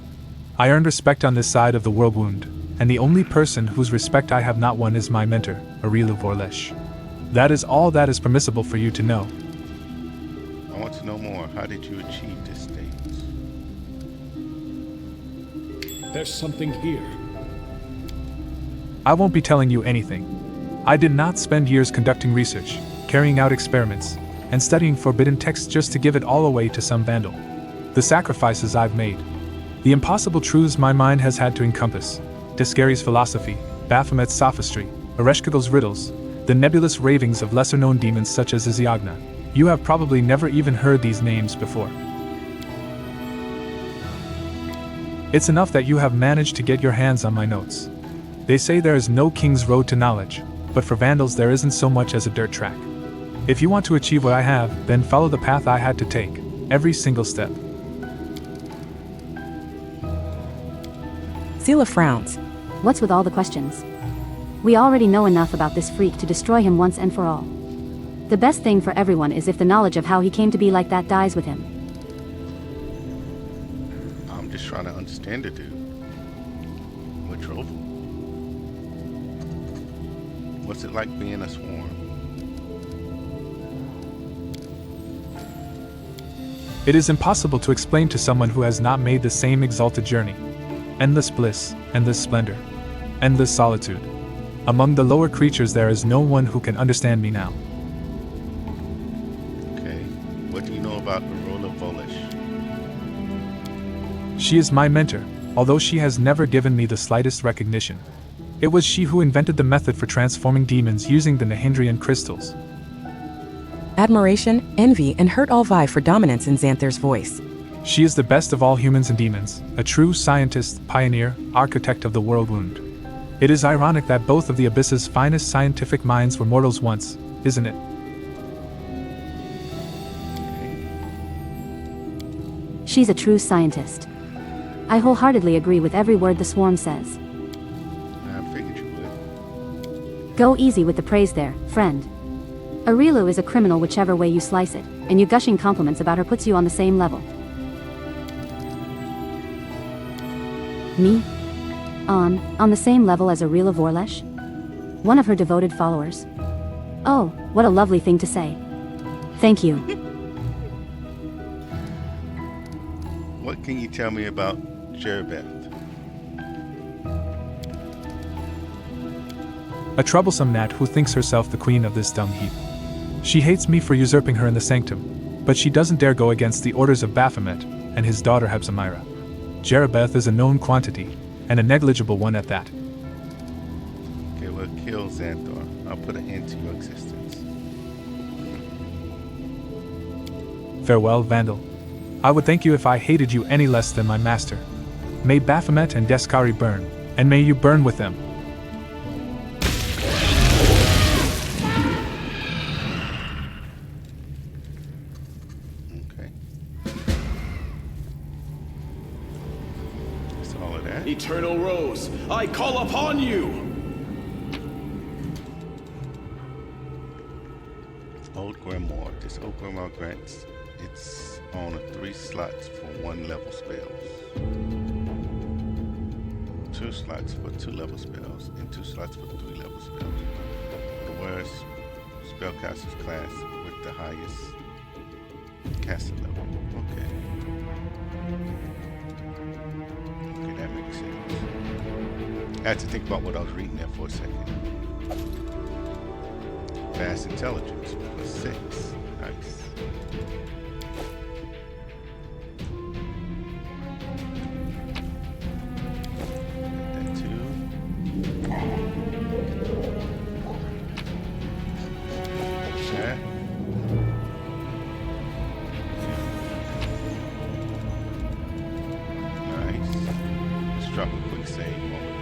I earned respect on this side of the world wound, and the only person whose respect I have not won is my mentor, Aurelia Vorlesh. That is all that is permissible for you to know. I want to know more. How did you achieve this state? There's something here. I won't be telling you anything. I did not spend years conducting research, carrying out experiments, and studying forbidden texts just to give it all away to some vandal. The sacrifices I've made. The impossible truths my mind has had to encompass. Descari's philosophy, Baphomet's sophistry, Ereshkigal's riddles, the nebulous ravings of lesser-known demons such as Iziagna. You have probably never even heard these names before. It's enough that you have managed to get your hands on my notes. They say there is no king's road to knowledge, but for vandals there isn't so much as a dirt track. If you want to achieve what I have, then follow the path I had to take, every single step. Zila frowns. What's with all the questions? We already know enough about this freak to destroy him once and for all. The best thing for everyone is if the knowledge of how he came to be like that dies with him. I'm just trying to understand the dude. What drove him? What's it like being a swarm? It is impossible to explain to someone who has not made the same exalted journey. Endless bliss, endless splendor, endless solitude. Among the lower creatures there is no one who can understand me now. Okay. What do you know about Arola Volish? She is my mentor, although she has never given me the slightest recognition. It was she who invented the method for transforming demons using the Nahindrian crystals. Admiration, envy, and hurt all vie for dominance in Xanthar's voice. She is the best of all humans and demons, a true scientist, pioneer, architect of the world wound. It is ironic that both of the Abyss's finest scientific minds were mortals once, isn't it? She's a true scientist. I wholeheartedly agree with every word the swarm says. I figured you would. Go easy with the praise there, friend. Arilu is a criminal whichever way you slice it, and you gushing compliments about her puts you on the same level. Me? On the same level as Arila Vorlesh? One of her devoted followers? Oh, what a lovely thing to say. Thank you. What can you tell me about Jerabeth? A troublesome gnat who thinks herself the queen of this dung heap. She hates me for usurping her in the Sanctum, but she doesn't dare go against the orders of Baphomet and his daughter Hepzimira. Jerabeth is a known quantity, and a negligible one at that. Okay, well, kill Xanthar. I'll put an end to your existence. Farewell, Vandal. I would thank you if I hated you any less than my master. May Baphomet and Descari burn, and may you burn with them. Okay. That's all of that. Eternal Rose, I call upon you! Old Grimoire. This Old Grimoire grants its owner 3 slots for 1 level spells, 2 slots for 2 level spells, and 2 slots for 3 level spells. Whereas spellcaster's class with the highest caster level. Okay. Okay, that makes sense. I had to think about what I was reading there for a second. Vast intelligence plus 6. Nice. That too. That. Nice. Let's drop a quick save moment.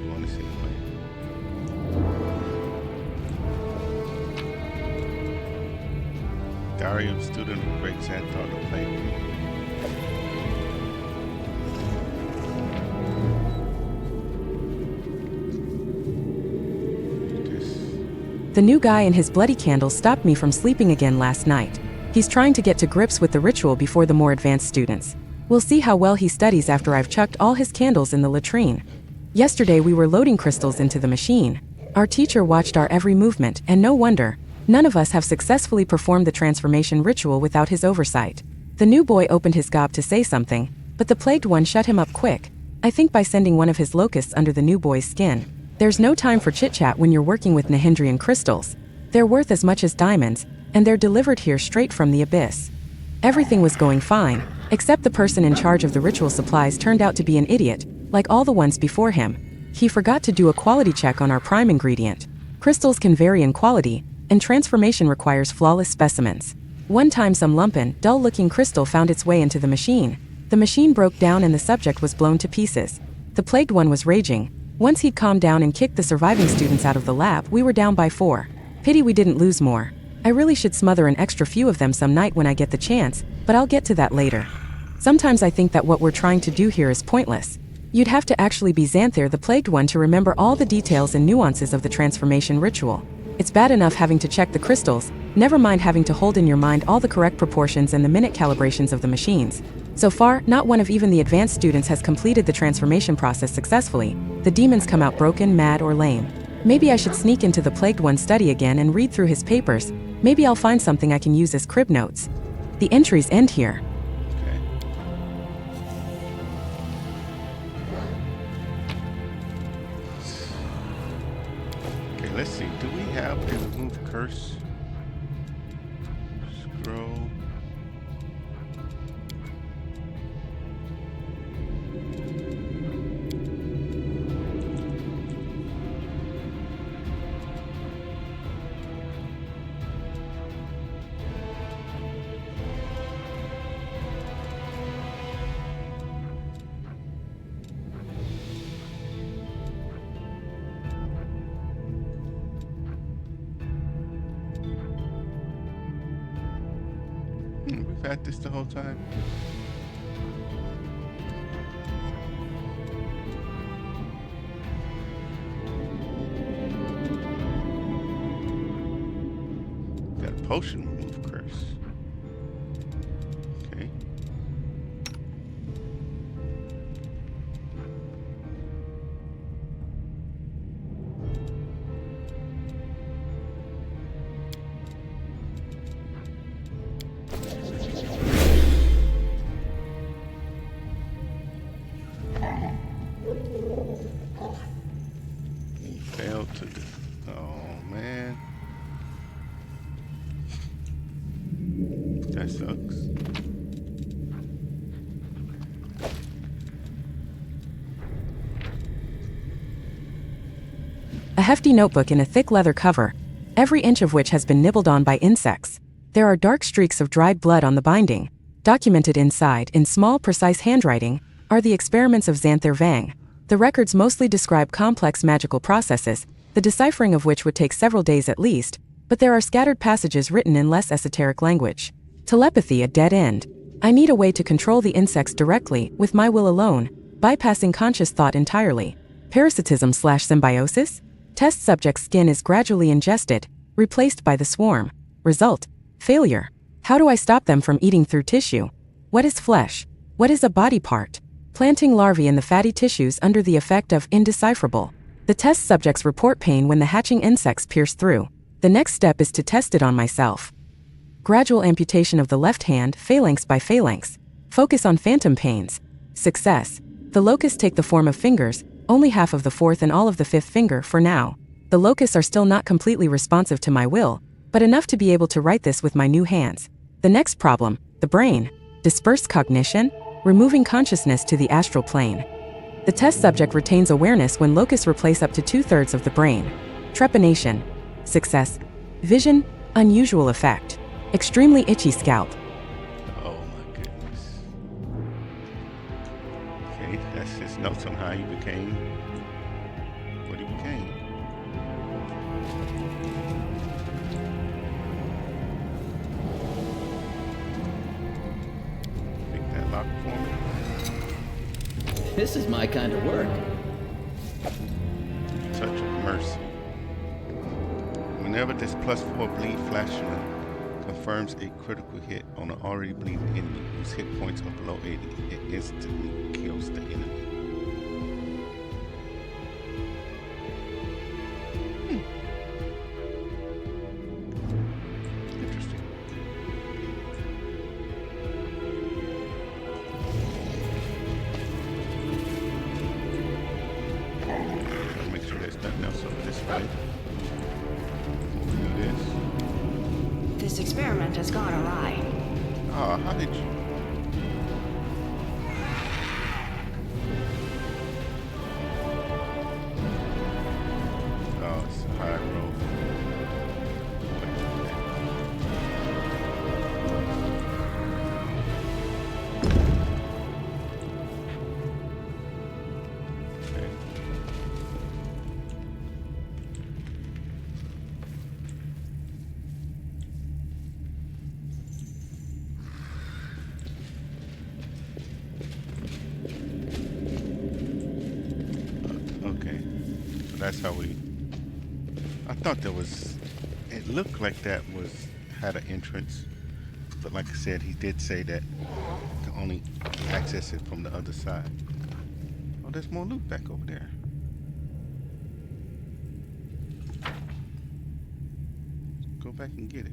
You want to see the way? Diary of student of Great Xanthar the Plague. The new guy and his bloody candles stopped me from sleeping again last night. He's trying to get to grips with the ritual before the more advanced students. We'll see how well he studies after I've chucked all his candles in the latrine. Yesterday we were loading crystals into the machine. Our teacher watched our every movement, and no wonder. None of us have successfully performed the transformation ritual without his oversight. The new boy opened his gob to say something, but the plagued one shut him up quick. I think by sending one of his locusts under the new boy's skin. There's no time for chit-chat when you're working with Nahindrian crystals. They're worth as much as diamonds, and they're delivered here straight from the abyss. Everything was going fine, except the person in charge of the ritual supplies turned out to be an idiot, like all the ones before him. He forgot to do a quality check on our prime ingredient. Crystals can vary in quality, and transformation requires flawless specimens. One time some lumpen, dull-looking crystal found its way into the machine. The machine broke down and the subject was blown to pieces. The plagued one was raging. Once he'd calmed down and kicked the surviving students out of the lab, we were down by 4. Pity we didn't lose more. I really should smother an extra few of them some night when I get the chance, but I'll get to that later. Sometimes I think that what we're trying to do here is pointless. You'd have to actually be Xanther the Plagued One to remember all the details and nuances of the transformation ritual. It's bad enough having to check the crystals, never mind having to hold in your mind all the correct proportions and the minute calibrations of the machines. So far, not one of even the advanced students has completed the transformation process successfully. The demons come out broken, mad, or lame. Maybe I should sneak into the Plagued One's study again and read through his papers. Maybe I'll find something I can use as crib notes. The entries end here. Okay, let's see. Do we have a remove curse? Scroll. We've had this the whole time. Got a potion remove curse. Okay. Failed to do. Oh man. That sucks. A hefty notebook in a thick leather cover, every inch of which has been nibbled on by insects. There are dark streaks of dried blood on the binding. Documented inside, in small, precise handwriting, are the experiments of Xanther Vang. The records mostly describe complex magical processes, the deciphering of which would take several days at least, but there are scattered passages written in less esoteric language. Telepathy a dead end. I need a way to control the insects directly, with my will alone, bypassing conscious thought entirely. Parasitism/symbiosis? Test subject's skin is gradually ingested, replaced by the swarm. Result: failure. How do I stop them from eating through tissue? What is flesh? What is a body part? Planting larvae in the fatty tissues under the effect of indecipherable. The test subjects report pain when the hatching insects pierce through. The next step is to test it on myself. Gradual amputation of the left hand, phalanx by phalanx. Focus on phantom pains. Success. The locusts take the form of fingers, only half of the fourth and all of the fifth finger for now. The locusts are still not completely responsive to my will, but enough to be able to write this with my new hands. The next problem, the brain. Dispersed cognition? Removing consciousness to the astral plane. The test subject retains awareness when locusts replace up to 2/3 of the brain. Trepanation. Success. Vision, unusual effect. Extremely itchy scalp. Oh my goodness. Okay, that's his notes on how he became what he became. Pick that lock for me. This is my kind of work. Touch of mercy. Whenever this +4 bleed flashlight confirms a critical hit on an already bleeding enemy whose hit points are below 80, it instantly kills the enemy. Interesting. Make sure there's nothing else over this way. Do this. This experiment has gone awry. Oh, how did you? Oh, it's a high road. Okay, so that's how we. I thought there was. It looked like that was had an entrance, but like I said, he did say that you can only access it from the other side. Oh, there's more loot back over there. Go back and get it.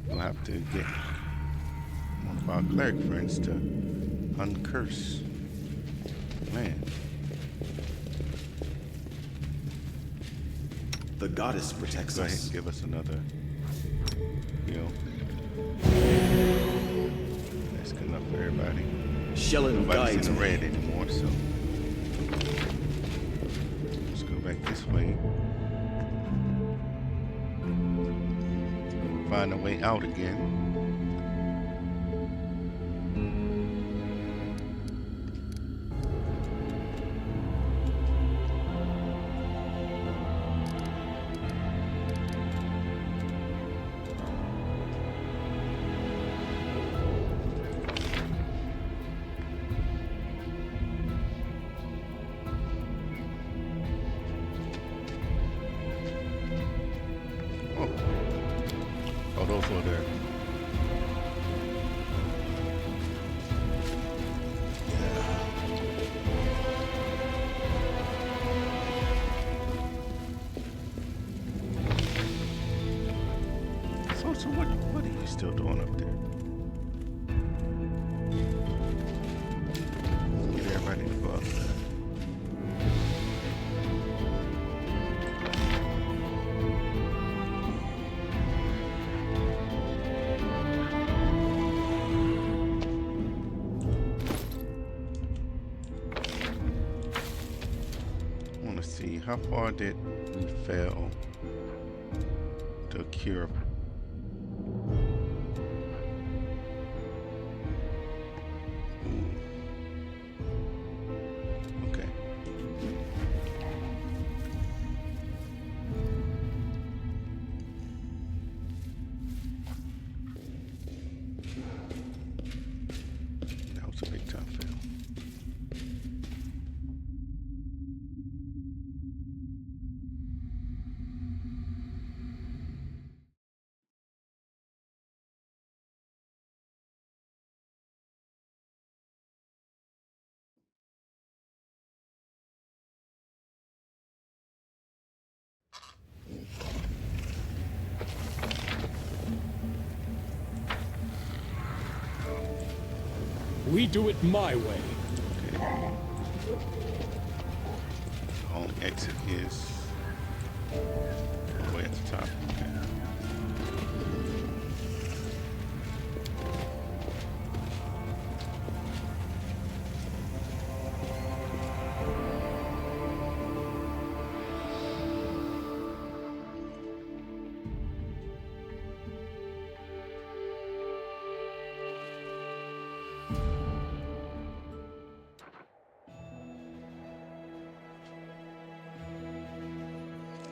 We'll have to get one of our cleric friends to uncurse land. The goddess protects Go ahead us. and give us another heal. That's good enough for everybody. Shellen Nobody's guides in the me. red anymore, so let's go back this way. Find a way out again. Oh, those were there. So what are you still doing up there? Get everybody to go up there. I want to see how far did we fail to cure. Okay. That was a big time fail. We do it my way. Okay. The only exit is all the way at the top. Okay.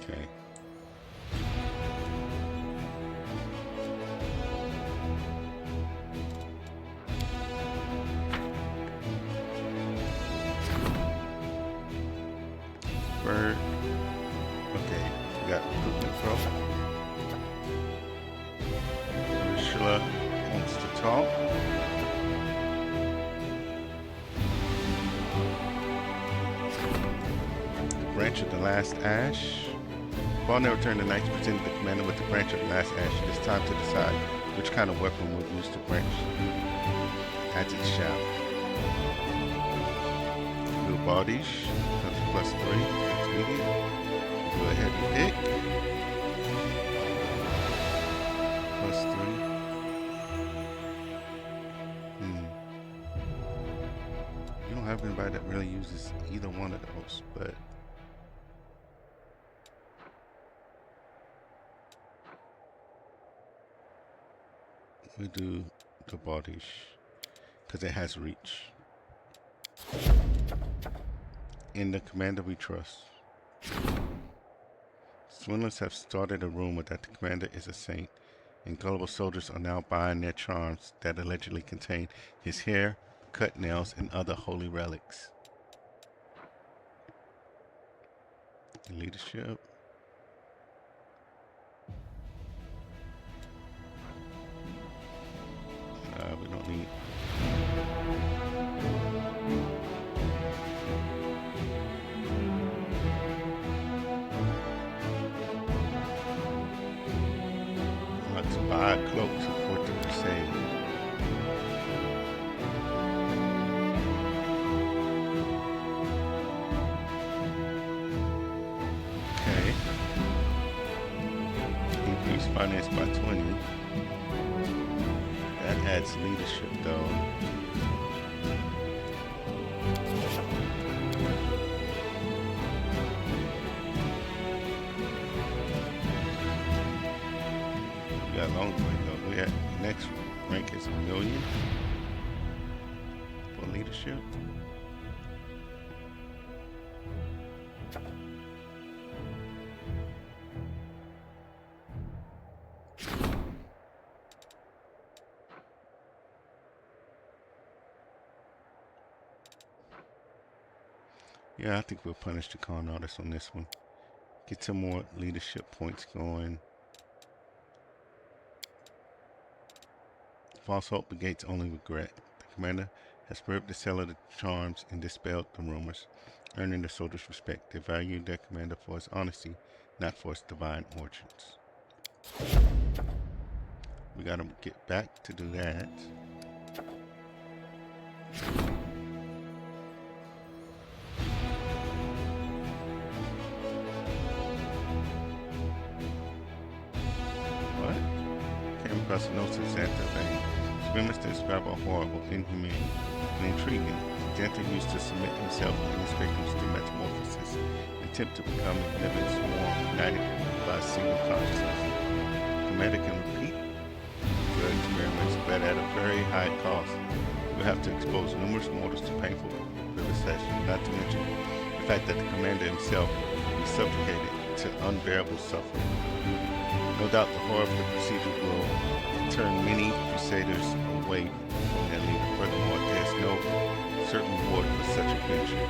Okay. Bird. Okay, we got recruitment throw. Ursula wants to talk. Branch of the Last Ash. Ball now returned to Knights, presented the commander with the branch of mass ash. It is time to decide which kind of weapon will use the branch as its shaft. Do a Baldish, comes +3, that's medium. Do a heavy pick, +3. You don't have anybody that really uses either one of those, but we do the Baldish because it has reach. In the commander we trust. Swindlers have started a rumor that the commander is a saint, and gullible soldiers are now buying their charms that allegedly contain his hair, cut nails, and other holy relics. Leadership. We don't need. Let's buy a cloak to support the crusade. Okay. Increase finance by 20. That adds leadership though. We got a long way though. We at next rank is 1,000,000 for leadership. Yeah, I think we'll punish the con artist on this one. Get some more leadership points going. False hope negates only regret. The commander has proved the seller the charms and dispelled the rumors, earning the soldiers' respect. They value their commander for his honesty, not for his divine origins. We gotta get back to do that. Across the notes of Xantha vein. Scrimmage to describe a horrible, inhumane, and intriguing. Xantha used to submit himself and his victims to metamorphosis, and attempt to become a living swarm united by a single consciousness. The commander can repeat the experiments, but at a very high cost. We have to expose numerous mortals to painful vivisection, not to mention the fact that the commander himself will be subjugated to unbearable suffering. No doubt the horror of the procedure will turn many crusaders away from their leader. Furthermore, there is no certain reward for such a venture,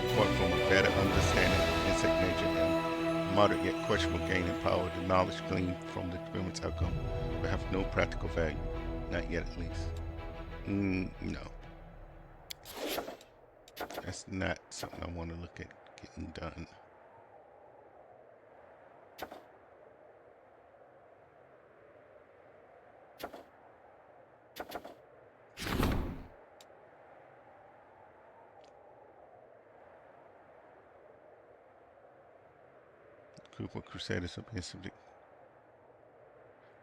apart from a better understanding of insect nature and moderate yet questionable gain in power. The knowledge gleaned from the experiment's outcome will have no practical value, not yet at least. No. That's not something I want to look at getting done. Group of crusaders up here.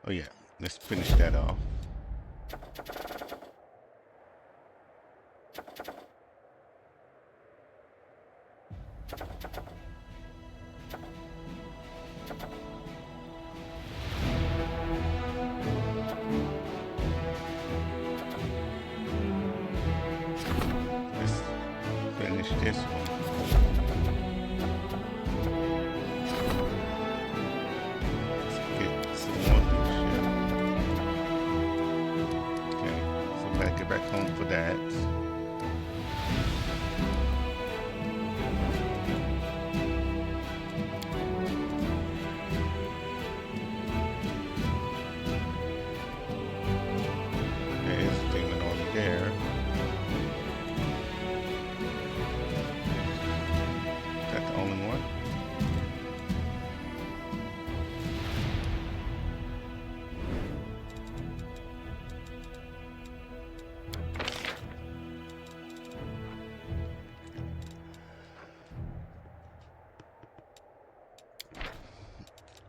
Oh yeah, let's finish that off. Let's finish this one. Back home for that. There's a demon on there. Is that the only one?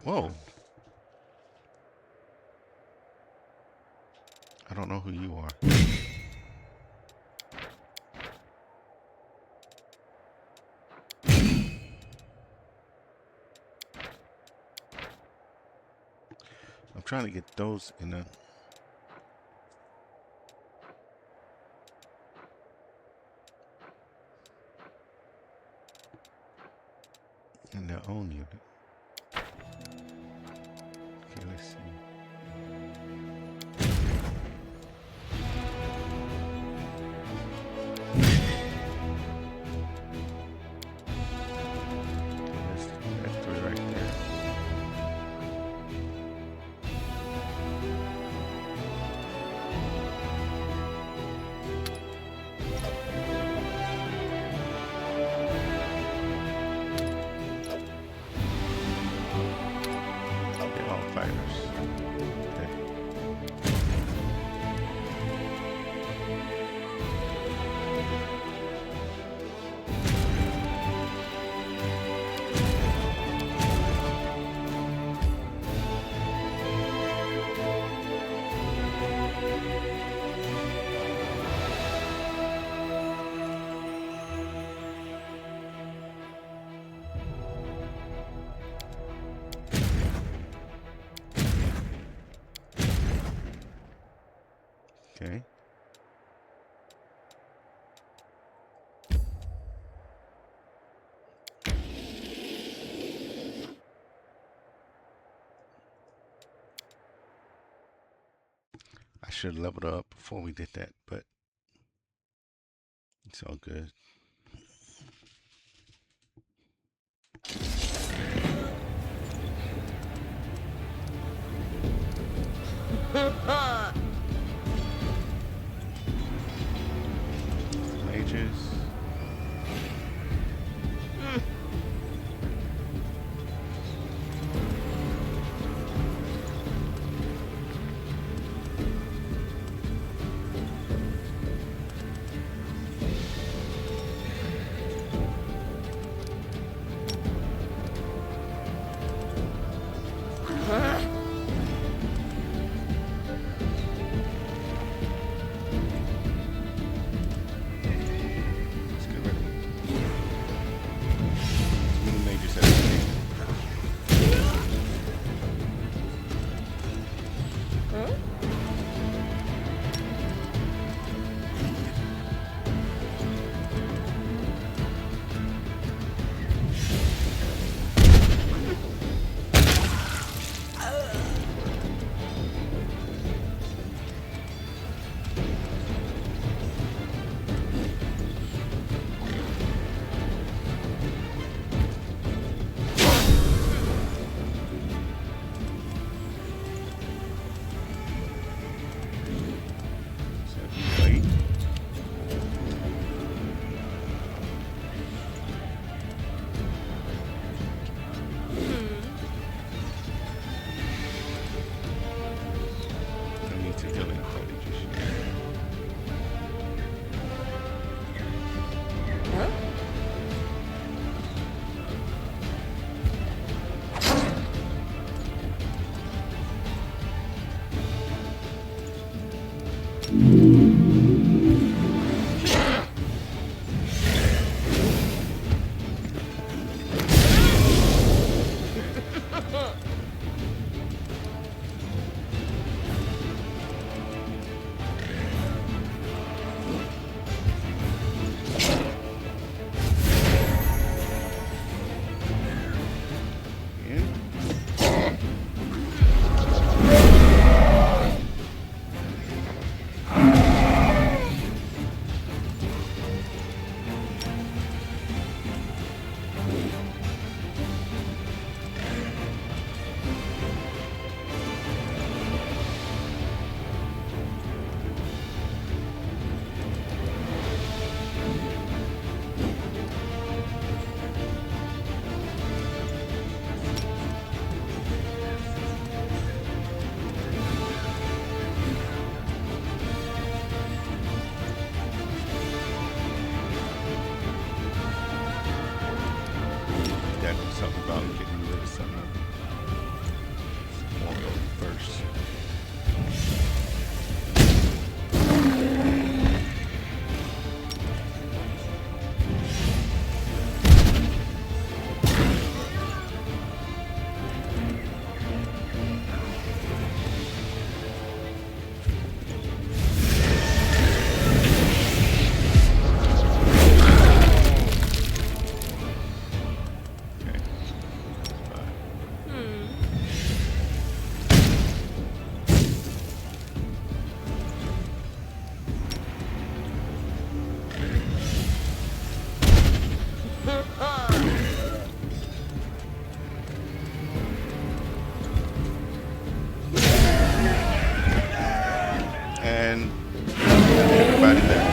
Whoa. I don't know who you are. I'm trying to get those in their own unit. Okay, let's see. That's three right there. They're all fighters. Okay. Okay. I should have leveled up before we did that, but it's all good. Mages. Let's get rid of them. As many mages as we can. So you wait. I need to heal him before they just in. And everybody left.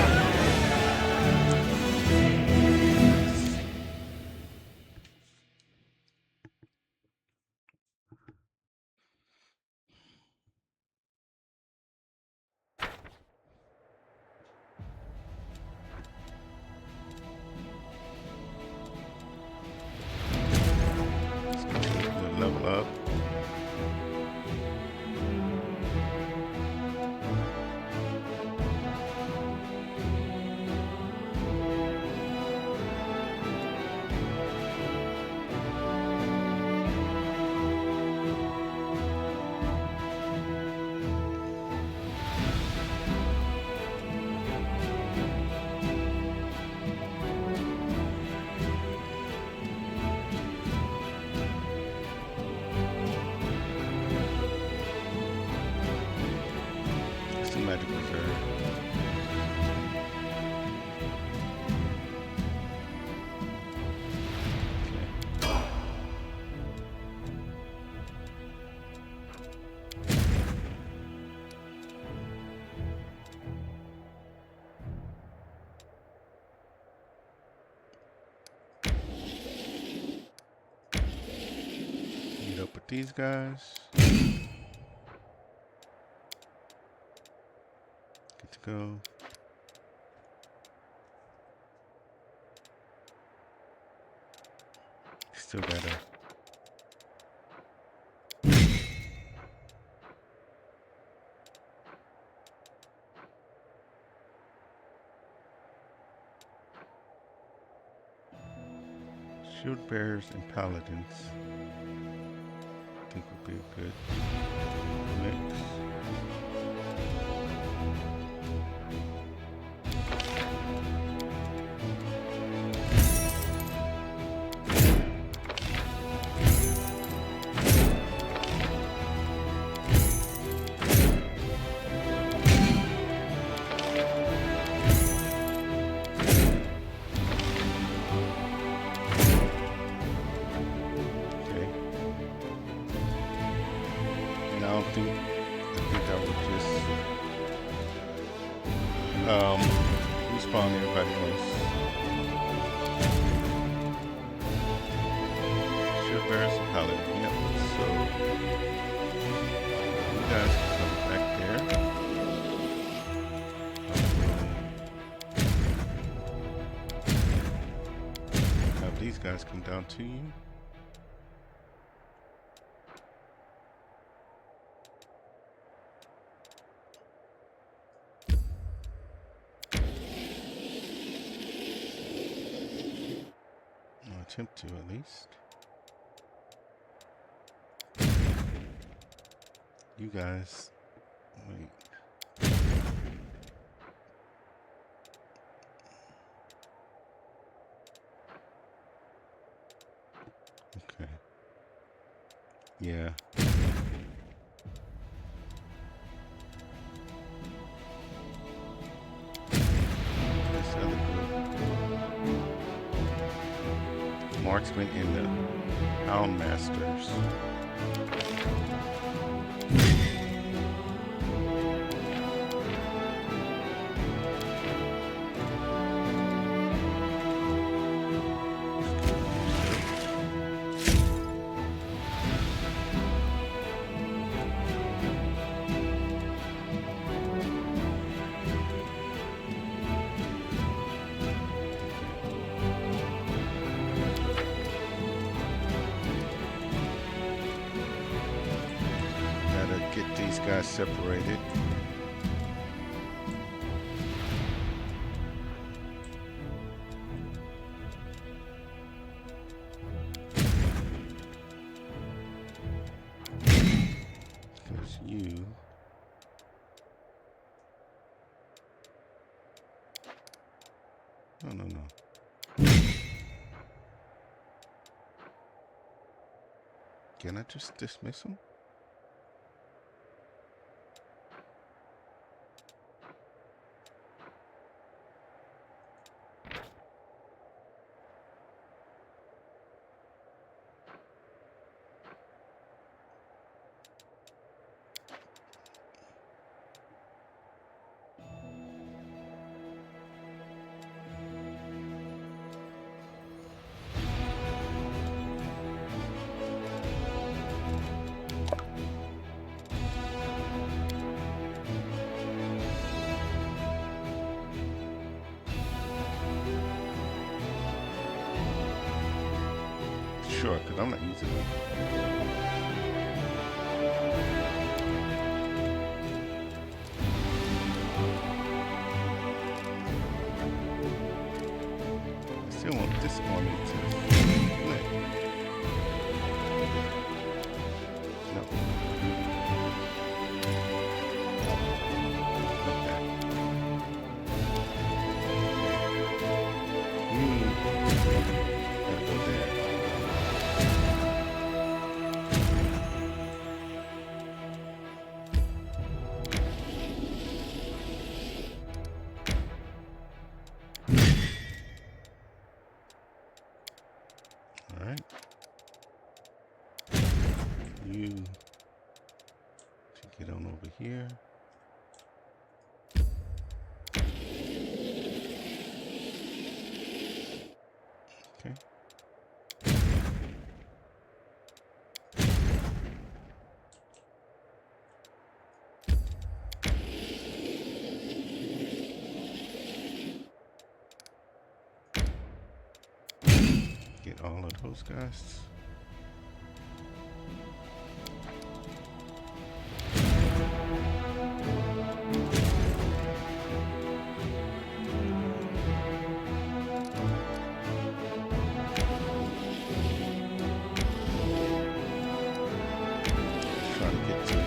Level up. It's the magic reserve. Meet up with these guys. Good to go. Still gotta. Shield bearers and paladins. I think would be a good mix. I think I would just respawn everybody else. Shield bearers and paladin. Yep. So you guys can come back there. Have these guys come down to you. Attempt to at least. You guys, wait. Okay. Yeah. This other group. Marksman and the Hound Masters. Guys separated. Because you no. Can I just dismiss him? sure, because I'm not using it. I still want this army to split. No. Alright. You should get on over here. Okay. Get all of those guys. Try to get to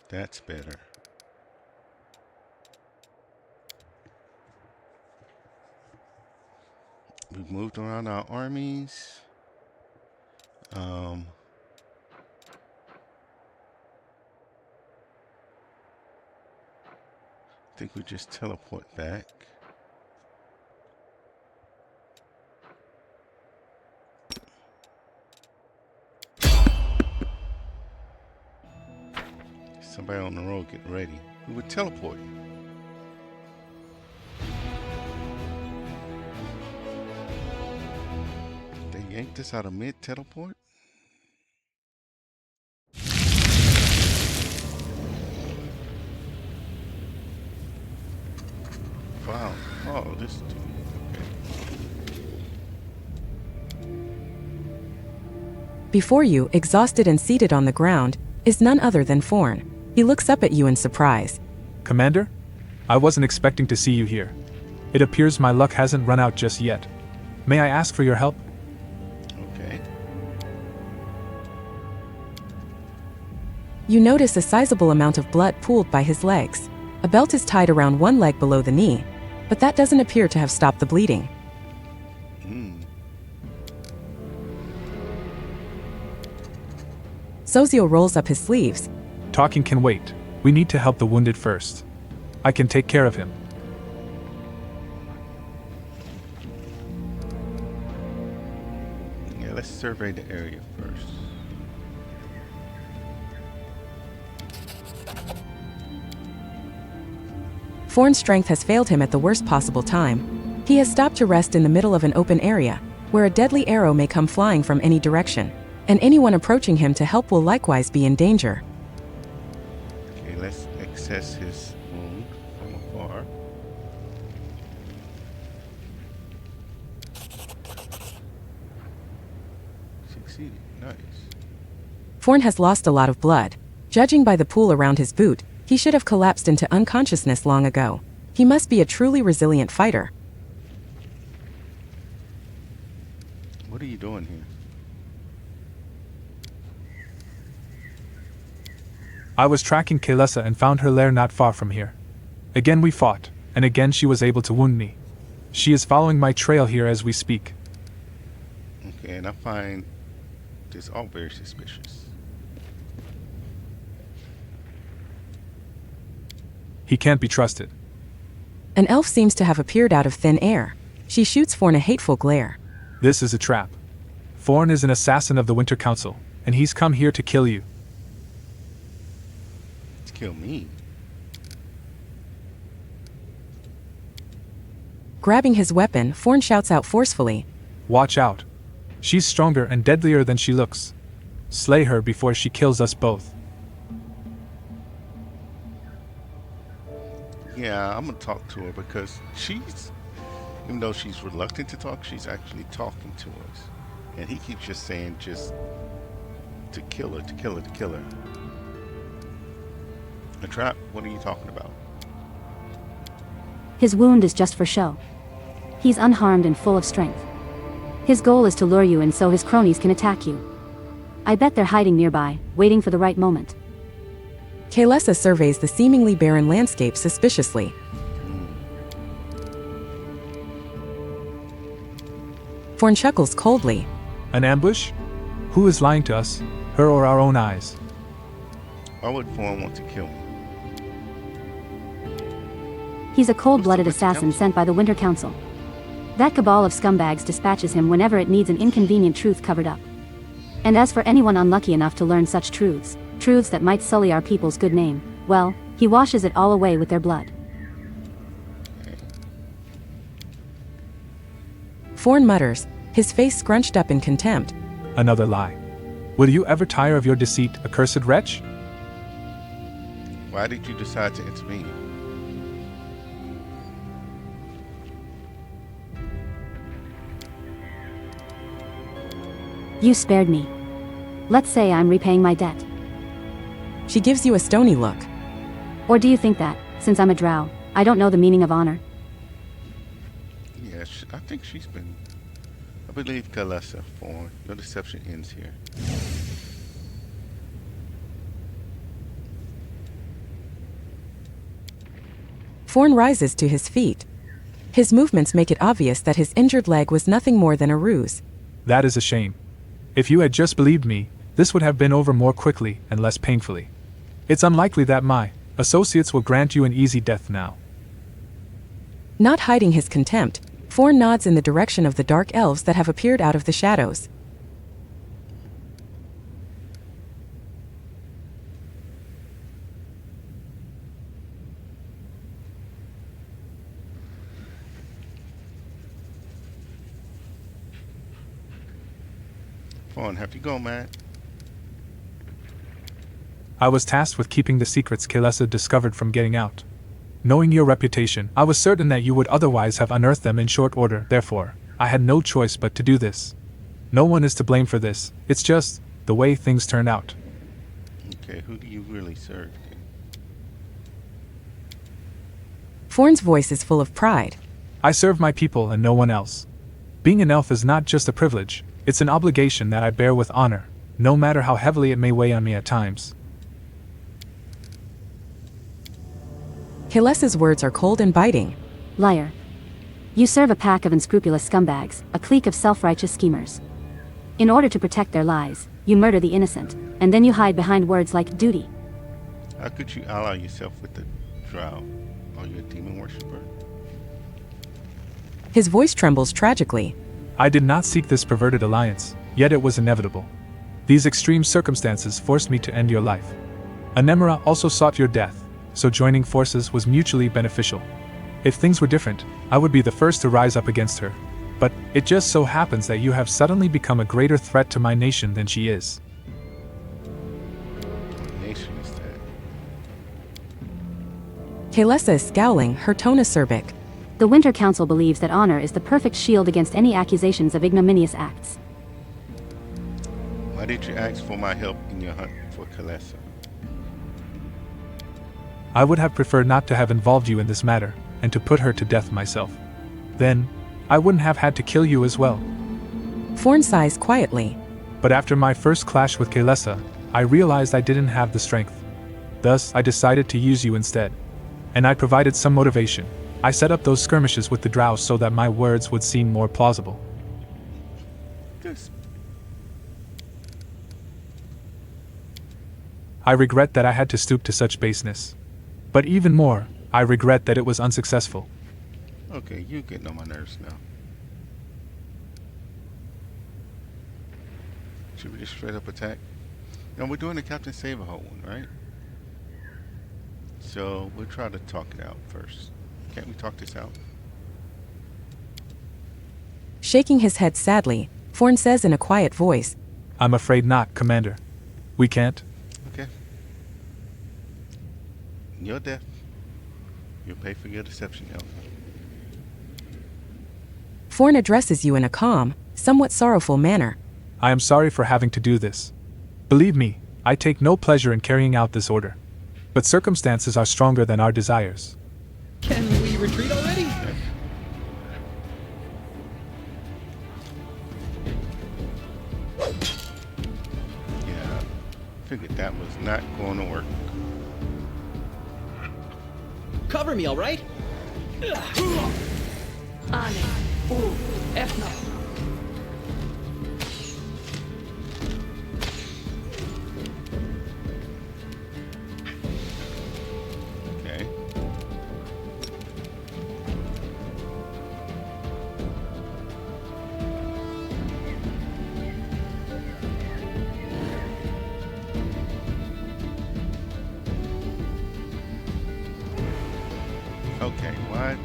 That's better. We've moved around our armies. I think we just teleport back. Somebody on the road getting ready. We would teleport. They yanked us out of mid-teleport? Wow. Oh, this dude. Okay. Before you, exhausted and seated on the ground, is none other than Forn. He looks up at you in surprise. Commander? I wasn't expecting to see you here. It appears my luck hasn't run out just yet. May I ask for your help? Okay. You notice a sizable amount of blood pooled by his legs. A belt is tied around one leg below the knee, but that doesn't appear to have stopped the bleeding. Sozio rolls up his sleeves. Talking can wait. We need to help the wounded first. I can take care of him. Yeah, let's survey the area first. Forn's strength has failed him at the worst possible time. He has stopped to rest in the middle of an open area, where a deadly arrow may come flying from any direction, and anyone approaching him to help will likewise be in danger. Okay, let's assess his wound from afar. Succeeded. Nice. Forn has lost a lot of blood. Judging by the pool around his boot, he should have collapsed into unconsciousness long ago. He must be a truly resilient fighter. What are you doing here? I was tracking Kalesa and found her lair not far from here. Again we fought, and again she was able to wound me. She is following my trail here as we speak. Okay, and I find is all very suspicious. He can't be trusted. An elf seems to have appeared out of thin air. She shoots Forn a hateful glare. This is a trap. Forn is an assassin of the Winter Council, and he's come here to kill you. To kill me? Grabbing his weapon, Forn shouts out forcefully. Watch out. She's stronger and deadlier than she looks. Slay her before she kills us both. Yeah, I'm gonna talk to her because she's, even though she's reluctant to talk, she's actually talking to us. And he keeps just saying just to kill her, to kill her, to kill her. A trap? What are you talking about? His wound is just for show. He's unharmed and full of strength. His goal is to lure you in so his cronies can attack you. I bet they're hiding nearby, waiting for the right moment. Kaelessa surveys the seemingly barren landscape suspiciously. Forn chuckles coldly. An ambush? Who is lying to us, her or our own eyes? Why would Forn want to kill me? He's a cold-blooded assassin sent by the Winter Council. That cabal of scumbags dispatches him whenever it needs an inconvenient truth covered up. And as for anyone unlucky enough to learn such truths that might sully our people's good name, well, he washes it all away with their blood. Forn mutters, his face scrunched up in contempt. Another lie. Will you ever tire of your deceit, accursed wretch? Why did you decide to intervene? You spared me. Let's say I'm repaying my debt. She gives you a stony look. Or do you think that, since I'm a drow, I don't know the meaning of honor? Yeah, I think she's been... I believe Kaelessa, Forn. Your deception ends here. Forn rises to his feet. His movements make it obvious that his injured leg was nothing more than a ruse. That is a shame. If you had just believed me, this would have been over more quickly and less painfully. It's unlikely that my associates will grant you an easy death now. Not hiding his contempt, Forn nods in the direction of the dark elves that have appeared out of the shadows. Forn, have you gone mad? I was tasked with keeping the secrets Kaelessa discovered from getting out. Knowing your reputation, I was certain that you would otherwise have unearthed them in short order. Therefore, I had no choice but to do this. No one is to blame for this. It's just the way things turned out. Okay, who do you really serve? Forn's voice is full of pride. I serve my people and no one else. Being an elf is not just a privilege, it's an obligation that I bear with honor, no matter how heavily it may weigh on me at times. Kaelessa's words are cold and biting. Liar. You serve a pack of unscrupulous scumbags, a clique of self-righteous schemers. In order to protect their lies, you murder the innocent, and then you hide behind words like duty. How could you ally yourself with the drow? Are you a demon worshiper? His voice trembles tragically. I did not seek this perverted alliance, yet it was inevitable. These extreme circumstances forced me to end your life. Anemera also sought your death, so joining forces was mutually beneficial. If things were different, I would be the first to rise up against her. But it just so happens that you have suddenly become a greater threat to my nation than she is. What nation is that? Kaelessa is scowling, her tone acerbic. The Winter Council believes that honor is the perfect shield against any accusations of ignominious acts. Why did you ask for my help in your hunt for Kaelessa? I would have preferred not to have involved you in this matter, and to put her to death myself. Then, I wouldn't have had to kill you as well. Forn sighs quietly. But after my first clash with Kaelessa, I realized I didn't have the strength. Thus, I decided to use you instead. And I provided some motivation. I set up those skirmishes with the drow so that my words would seem more plausible. This. I regret that I had to stoop to such baseness. But even more, I regret that it was unsuccessful. Okay, you're getting on my nerves now. Should we just straight up attack? No, we're doing the Captain Save-A-Hole one, right? So we'll try to talk it out first. Can't we talk this out? Shaking his head sadly, Forn says in a quiet voice, I'm afraid not, Commander. We can't. Okay. Your death. You'll pay for your deception, Elf. Forn addresses you in a calm, somewhat sorrowful manner. I am sorry for having to do this. Believe me, I take no pleasure in carrying out this order. But circumstances are stronger than our desires. Can we retreat already? Yeah, figured that was not going to work. Cover me, all right? Okay. Okay, what?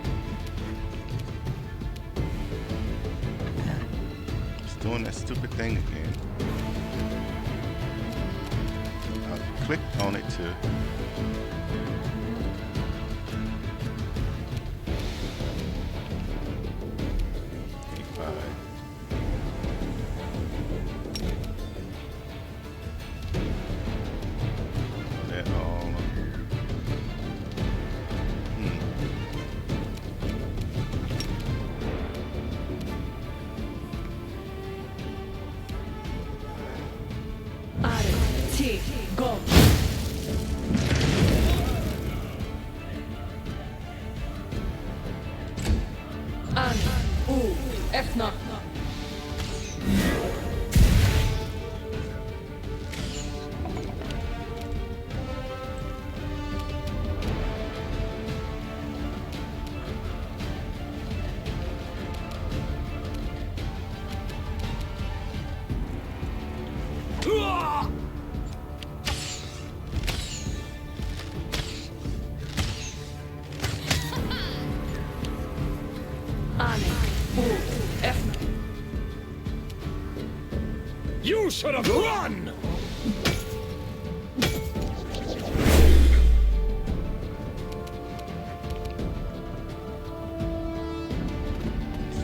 It's doing that stupid thing again. I clicked on it to that all. Go. Efna. You should have run!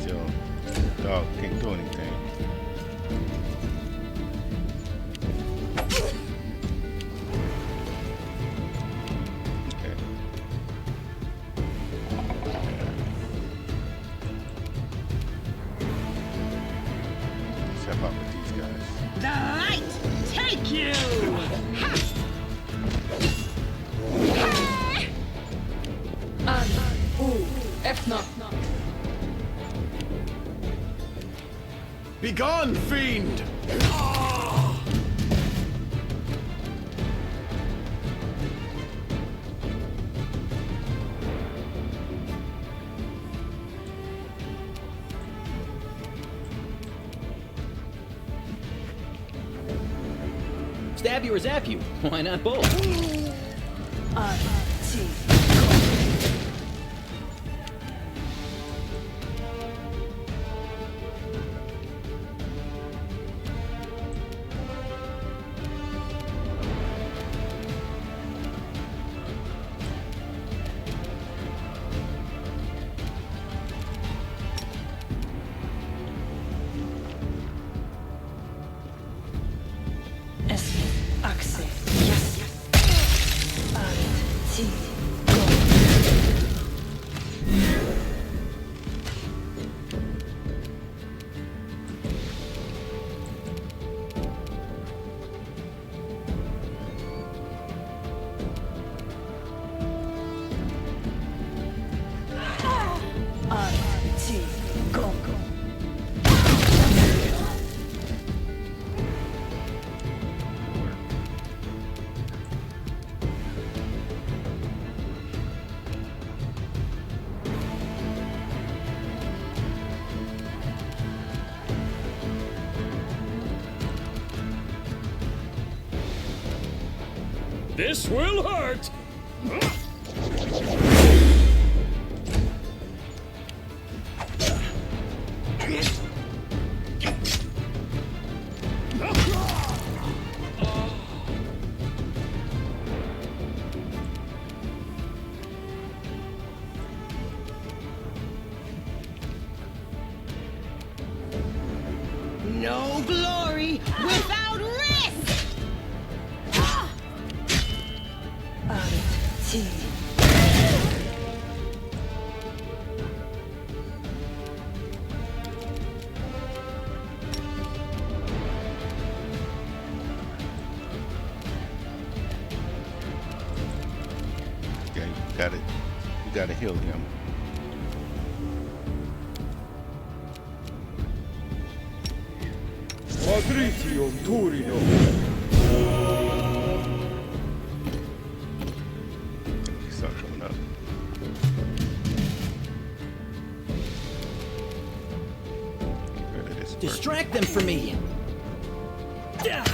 Still, dog can't do anything. Okay. Let's help out with these guys. The light take you! Efna. Begone, fiend! Stab you or zap you? Why not both? This will hurt! No glory without risk! Yeah, you gotta heal him. He start coming up. Get rid of this first. Distract them for me. Get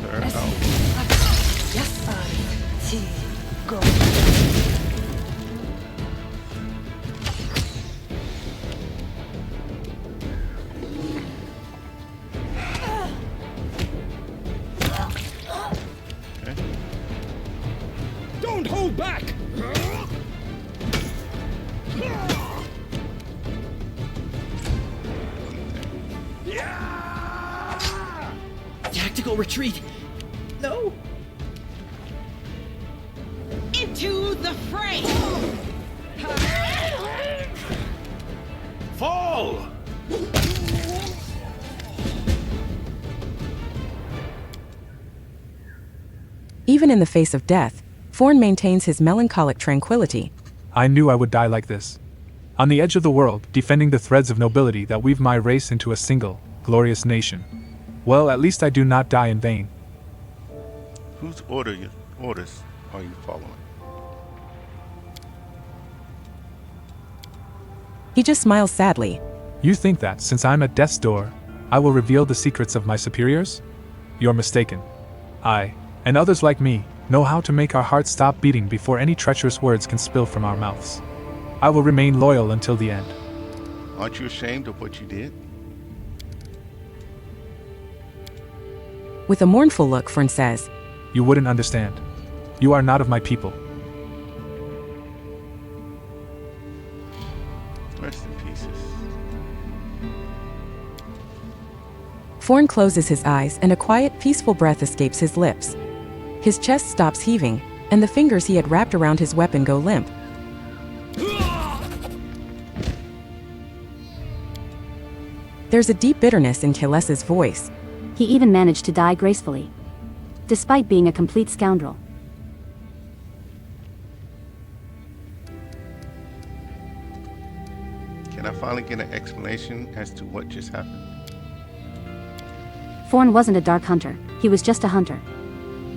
her out. Okay. Don't hold back! Tactical retreat. No. Into the fray! Fall! Even in the face of death, Forn maintains his melancholic tranquility. I knew I would die like this. On the edge of the world, defending the threads of nobility that weave my race into a single, glorious nation. Well, at least I do not die in vain. Whose orders are you following? He just smiles sadly. You think that, since I'm at death's door, I will reveal the secrets of my superiors? You're mistaken. I, and others like me, know how to make our hearts stop beating before any treacherous words can spill from our mouths. I will remain loyal until the end. Aren't you ashamed of what you did? With a mournful look, Forn says, You wouldn't understand. You are not of my people. Rest in pieces. Forn closes his eyes and a quiet, peaceful breath escapes his lips. His chest stops heaving, and the fingers he had wrapped around his weapon go limp. There's a deep bitterness in Keles's voice. He even managed to die gracefully, despite being a complete scoundrel. Can I finally get an explanation as to what just happened? Forn wasn't a dark hunter, he was just a hunter.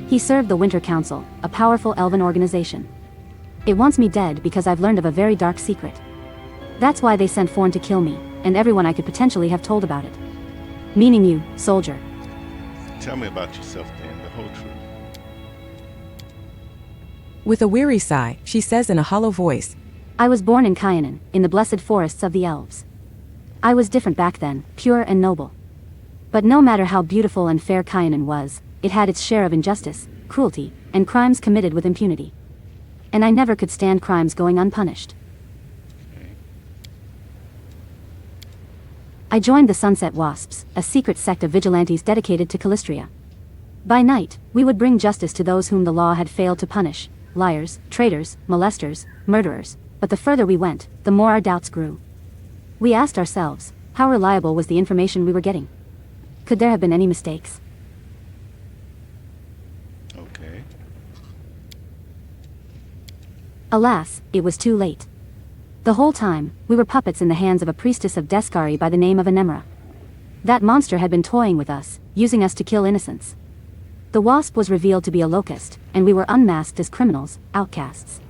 He served the Winter Council, a powerful elven organization. It wants me dead because I've learned of a very dark secret. That's why they sent Forn to kill me, and everyone I could potentially have told about it. Meaning you, soldier. Tell me about yourself then, the whole truth. With a weary sigh, she says in a hollow voice, I was born in Kyanan, in the blessed forests of the elves. I was different back then, pure and noble. But no matter how beautiful and fair Kyanan was, it had its share of injustice, cruelty, and crimes committed with impunity. And I never could stand crimes going unpunished. I joined the Sunset Wasps, a secret sect of vigilantes dedicated to Calistria. By night, we would bring justice to those whom the law had failed to punish, liars, traitors, molesters, murderers, but the further we went, the more our doubts grew. We asked ourselves, how reliable was the information we were getting? Could there have been any mistakes? Okay. Alas, it was too late. The whole time, we were puppets in the hands of a priestess of Deskari by the name of Anemra. That monster had been toying with us, using us to kill innocents. The wasp was revealed to be a locust, and we were unmasked as criminals, outcasts.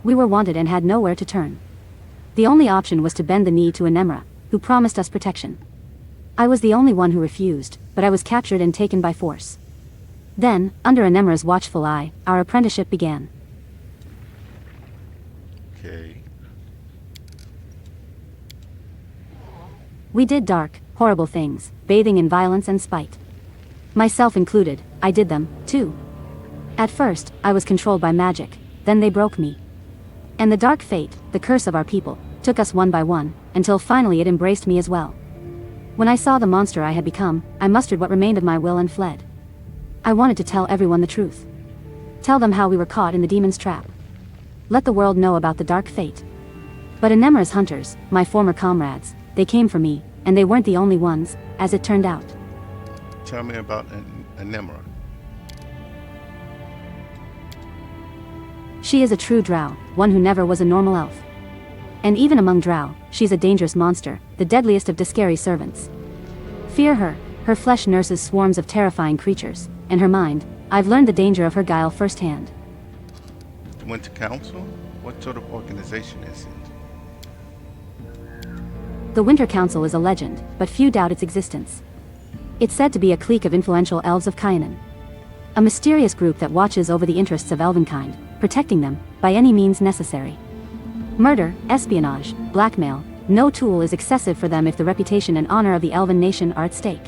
We were wanted and had nowhere to turn. The only option was to bend the knee to a Nemra, who promised us protection. I was the only one who refused, but I was captured and taken by force. Then, under a Nemra's watchful eye, our apprenticeship began. Okay. We did dark, horrible things, bathing in violence and spite. Myself included, I did them, too. At first, I was controlled by magic, then they broke me. And the dark fate, the curse of our people, took us one by one, until finally it embraced me as well. When I saw the monster I had become, I mustered what remained of my will and fled. I wanted to tell everyone the truth. Tell them how we were caught in the demon's trap. Let the world know about the dark fate. But Anemra's hunters, my former comrades, they came for me, and they weren't the only ones, as it turned out. Tell me about Anemra. She is a true drow, one who never was a normal elf. And even among drow, she's a dangerous monster, the deadliest of Discari's servants. Fear her, her flesh nurses swarms of terrifying creatures, and her mind, I've learned the danger of her guile firsthand. The Winter Council? What sort of organization is it? The Winter Council is a legend, but few doubt its existence. It's said to be a clique of influential elves of Kyanan. A mysterious group that watches over the interests of elvenkind, protecting them, by any means necessary. Murder, espionage, blackmail, no tool is excessive for them if the reputation and honor of the elven nation are at stake.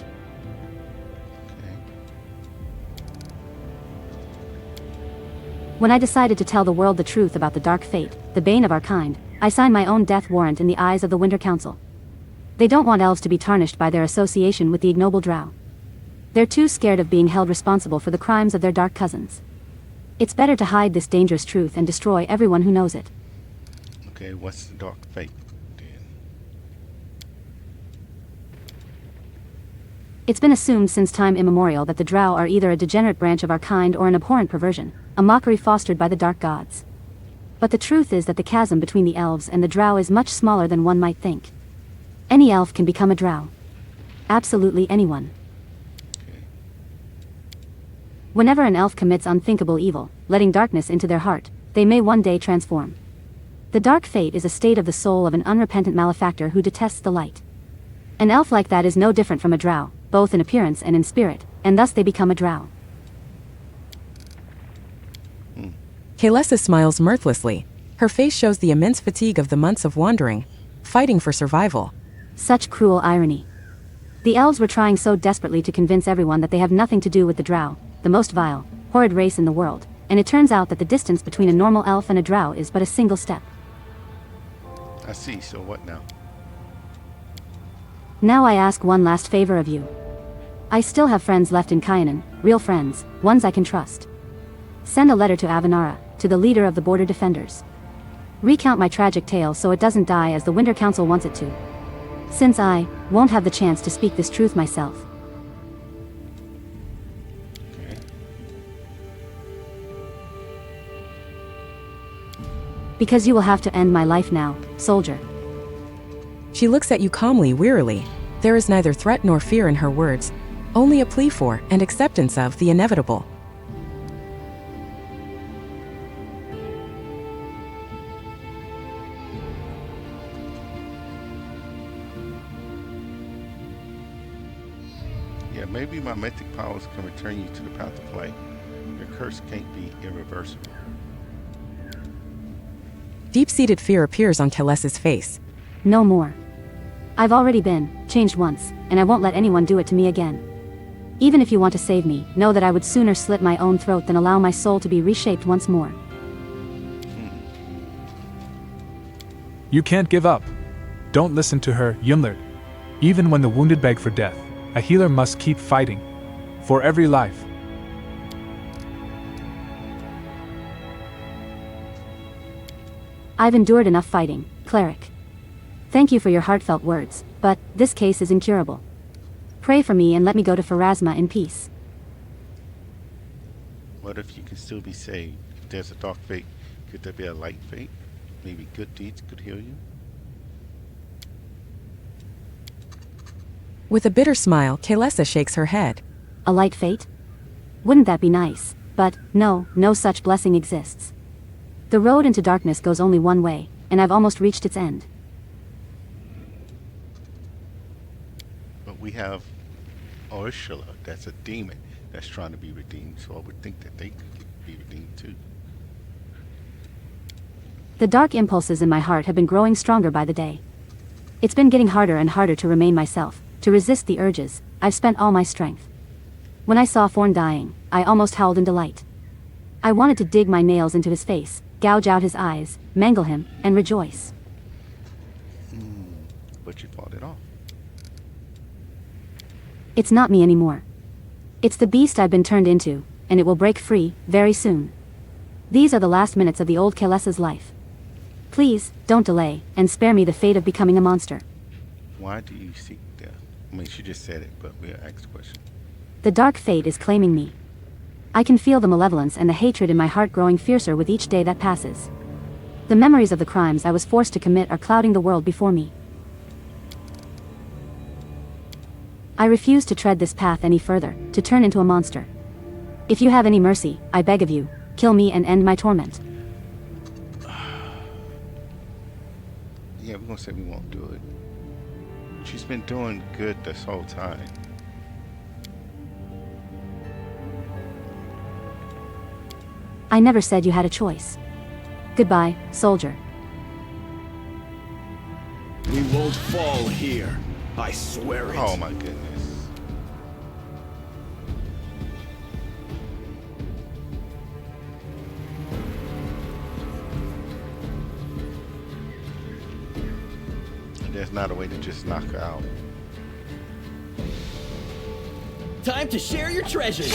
When I decided to tell the world the truth about the dark fate, the bane of our kind, I signed my own death warrant in the eyes of the Winter Council. They don't want elves to be tarnished by their association with the ignoble drow. They're too scared of being held responsible for the crimes of their dark cousins. It's better to hide this dangerous truth and destroy everyone who knows it. Okay, what's the dark fate then? It's been assumed since time immemorial that the drow are either a degenerate branch of our kind or an abhorrent perversion, a mockery fostered by the dark gods. But the truth is that the chasm between the elves and the drow is much smaller than one might think. Any elf can become a drow. Absolutely anyone. Whenever an elf commits unthinkable evil, letting darkness into their heart, they may one day transform. The dark fate is a state of the soul of an unrepentant malefactor who detests the light. An elf like that is no different from a drow, both in appearance and in spirit, and thus they become a drow. Kaelessa smiles mirthlessly. Her face shows the immense fatigue of the months of wandering, fighting for survival. Such cruel irony. The elves were trying so desperately to convince everyone that they have nothing to do with the drow, the most vile, horrid race in the world, and it turns out that the distance between a normal elf and a drow is but a single step. I see, so what now? Now I ask one last favor of you. I still have friends left in Kyanan, real friends, ones I can trust. Send a letter to Avanara, to the leader of the border defenders. Recount my tragic tale so it doesn't die as the Winter Council wants it to. Since I won't have the chance to speak this truth myself. Okay. Because you will have to end my life now, soldier. She looks at you calmly, wearily. There is neither threat nor fear in her words, only a plea for and acceptance of the inevitable. Yeah, maybe my mythic powers can return you to the path of light. Your curse can't be irreversible. Deep-seated fear appears on Kaelessa's face. No more. I've already been changed once, and I won't let anyone do it to me again. Even if you want to save me, know that I would sooner slit my own throat than allow my soul to be reshaped once more. You can't give up. Don't listen to her, Yunlert. Even when the wounded beg for death, a healer must keep fighting. For every life. I've endured enough fighting, cleric. Thank you for your heartfelt words, but this case is incurable. Pray for me and let me go to Pharasma in peace. What if you can still be saved? If there's a dark fate, could there be a light fate? Maybe good deeds could heal you? With a bitter smile, Kalesa shakes her head. A light fate? Wouldn't that be nice? But, no, no such blessing exists. The road into darkness goes only one way, and I've almost reached its end. But we have Ursula, that's a demon that's trying to be redeemed, so I would think that they could be redeemed too. The dark impulses in my heart have been growing stronger by the day. It's been getting harder and harder to remain myself, to resist the urges. I've spent all my strength. When I saw Thorn dying, I almost howled in delight. I wanted to dig my nails into his face, gouge out his eyes, mangle him, and rejoice. But you fought it off. It's not me anymore. It's the beast I've been turned into, and it will break free, very soon. These are the last minutes of the old Kalesa's life. Please, don't delay, and spare me the fate of becoming a monster. Why do you seek death? I mean, she just said it, but we'll ask the question. The dark fate is claiming me. I can feel the malevolence and the hatred in my heart growing fiercer with each day that passes. The memories of the crimes I was forced to commit are clouding the world before me. I refuse to tread this path any further, to turn into a monster. If you have any mercy, I beg of you, kill me and end my torment. Yeah, we're gonna say we won't do it. She's been doing good this whole time. I never said you had a choice. Goodbye, soldier. We won't fall here. I swear it. Oh my goodness. There's not a way to just knock her out. Time to share your treasures.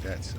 That's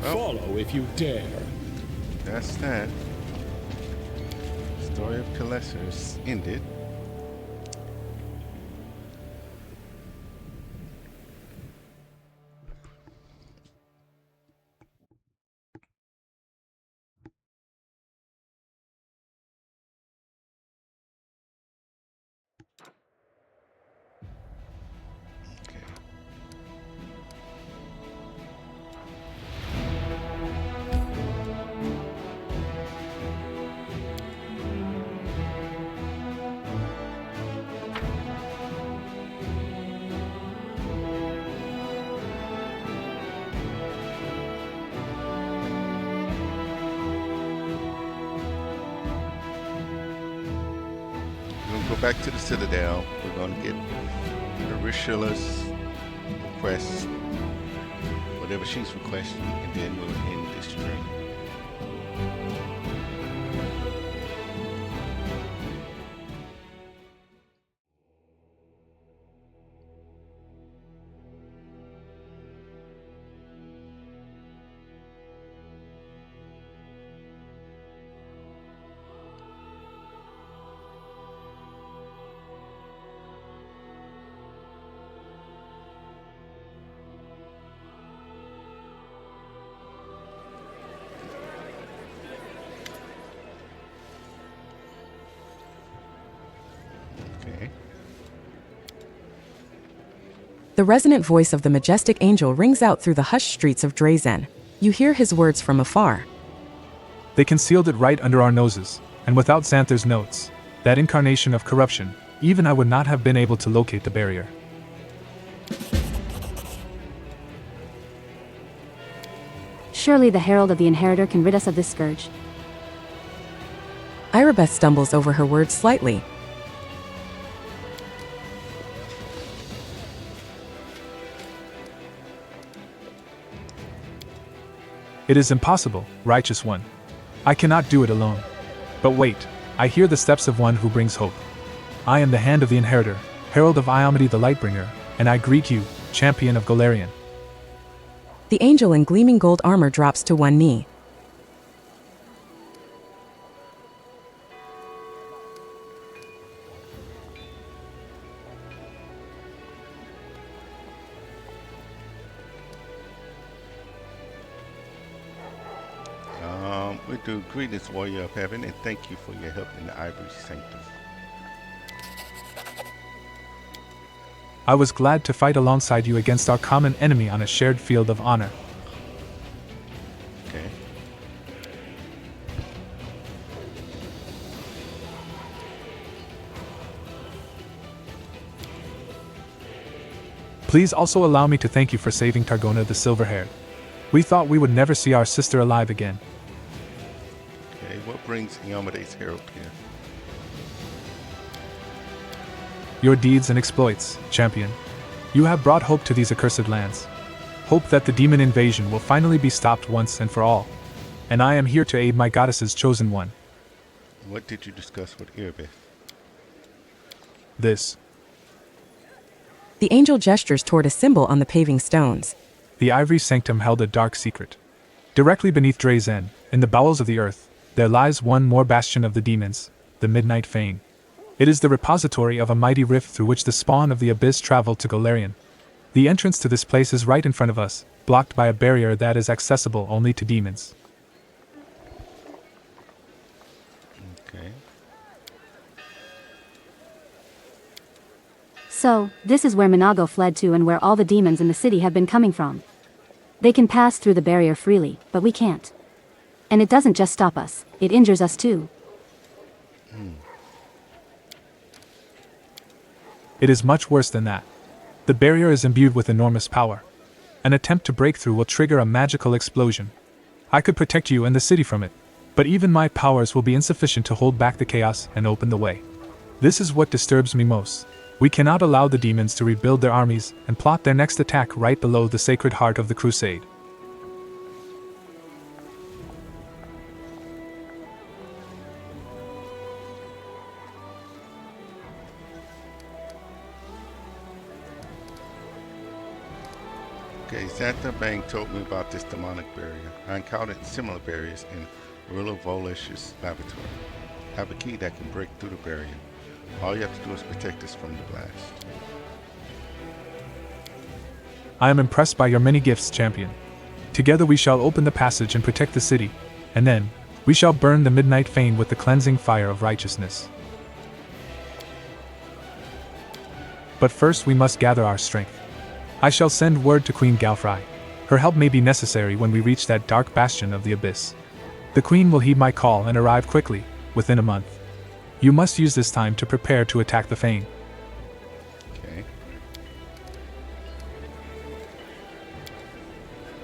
Follow if you dare. That's that. Story of Kalesa is ended. Go back to the Citadel. We're going to get Ursula's request, whatever she's requesting, and then we'll end this stream. The resonant voice of the majestic angel rings out through the hushed streets of Drazen. You hear his words from afar. They concealed it right under our noses, and without Xanther's notes, that incarnation of corruption, even I would not have been able to locate the barrier. Surely the Herald of the Inheritor can rid us of this scourge. Irabeth stumbles over her words slightly. It is impossible, righteous one. I cannot do it alone. But wait, I hear the steps of one who brings hope. I am the hand of the Inheritor, herald of Iomade the Lightbringer, and I greet you, champion of Golarion. The angel in gleaming gold armor drops to one knee. We do greetings, warrior of heaven, and thank you for your help in the Ivory Sanctum. I was glad to fight alongside you against our common enemy on a shared field of honor. Okay. Please also allow me to thank you for saving Targona the Silver-Haired. We thought we would never see our sister alive again. Okay, what brings Iomade's herald here? Your deeds and exploits, champion. You have brought hope to these accursed lands. Hope that the demon invasion will finally be stopped once and for all. And I am here to aid my goddess's chosen one. What did you discuss with Irbith? This. The angel gestures toward a symbol on the paving stones. The Ivory Sanctum held a dark secret. Directly beneath Drazen, in the bowels of the earth, there lies one more bastion of the demons, the Midnight Fane. It is the repository of a mighty rift through which the spawn of the abyss traveled to Golarion. The entrance to this place is right in front of us, blocked by a barrier that is accessible only to demons. Okay. So, this is where Minago fled to and where all the demons in the city have been coming from. They can pass through the barrier freely, but we can't. And it doesn't just stop us, it injures us too. It is much worse than that. The barrier is imbued with enormous power. An attempt to break through will trigger a magical explosion. I could protect you and the city from it, but even my powers will be insufficient to hold back the chaos and open the way. This is what disturbs me most. We cannot allow the demons to rebuild their armies and plot their next attack right below the sacred heart of the crusade. Okay, Xantha Bang told me about this demonic barrier. I encountered similar barriers in Rilla Volish's laboratory. I have a key that can break through the barrier. All you have to do is protect us from the blast. I am impressed by your many gifts, champion. Together we shall open the passage and protect the city, and then, we shall burn the Midnight Fane with the cleansing fire of righteousness. But first we must gather our strength. I shall send word to Queen Galfry. Her help may be necessary when we reach that dark bastion of the abyss. The Queen will heed my call and arrive quickly, within a month. You must use this time to prepare to attack the Fane. Okay.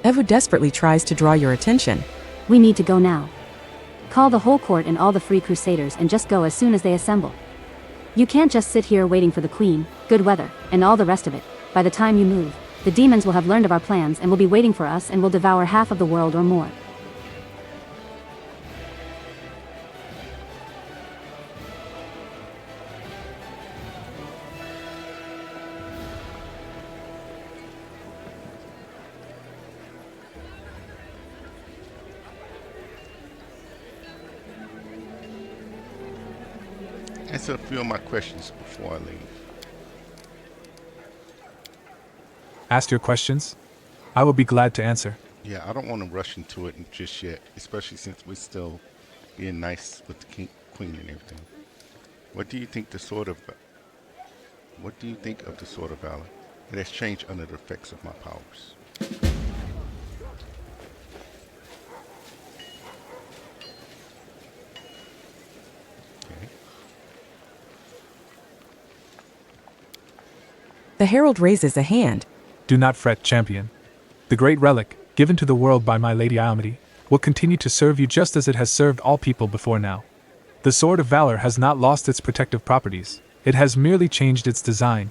Evu desperately tries to draw your attention. We need to go now. Call the whole court and all the free crusaders and just go as soon as they assemble. You can't just sit here waiting for the queen, good weather, and all the rest of it. By the time you move, the demons will have learned of our plans and will be waiting for us and will devour half of the world or more. Answer a few of my questions before I leave. Ask your questions? I will be glad to answer. Yeah, I don't want to rush into it just yet, especially since we're still being nice with the queen and everything. What do you think of the Sword of Valor? It has changed under the effects of my powers. Okay. The herald raises a hand. Do not fret, champion. The great relic, given to the world by my Lady Iomade, will continue to serve you just as it has served all people before now. The Sword of Valor has not lost its protective properties, it has merely changed its design.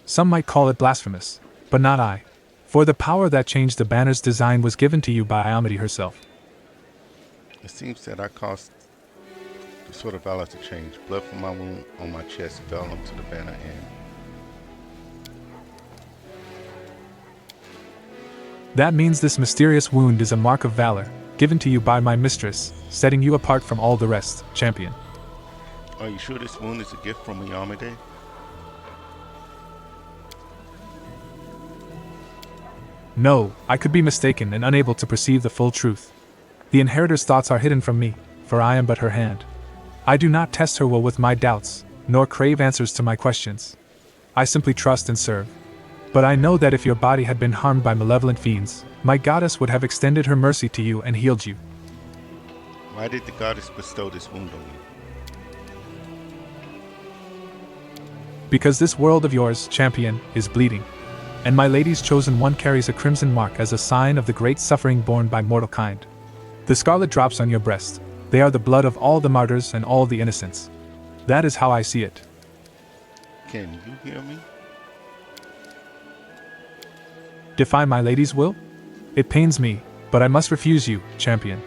Some might call it blasphemous, but not I. For the power that changed the banner's design was given to you by Iomade herself. It seems that I caused the sword of valor to change. Blood from my wound on my chest fell onto the banner and That means this mysterious wound is a mark of valor, given to you by my mistress, setting you apart from all the rest, champion. Are you sure this wound is a gift from Iomade? No, I could be mistaken and unable to perceive the full truth. The inheritor's thoughts are hidden from me, for I am but her hand. I do not test her will with my doubts, nor crave answers to my questions. I simply trust and serve. But I know that if your body had been harmed by malevolent fiends, my goddess would have extended her mercy to you and healed you. Why did the goddess bestow this wound on you? Because this world of yours, champion, is bleeding. And my lady's chosen one carries a crimson mark as a sign of the great suffering borne by mortal kind. The scarlet drops on your breast, they are the blood of all the martyrs and all the innocents. That is how I see it. Can you hear me? Defy my lady's will? It pains me, but I must refuse you, champion.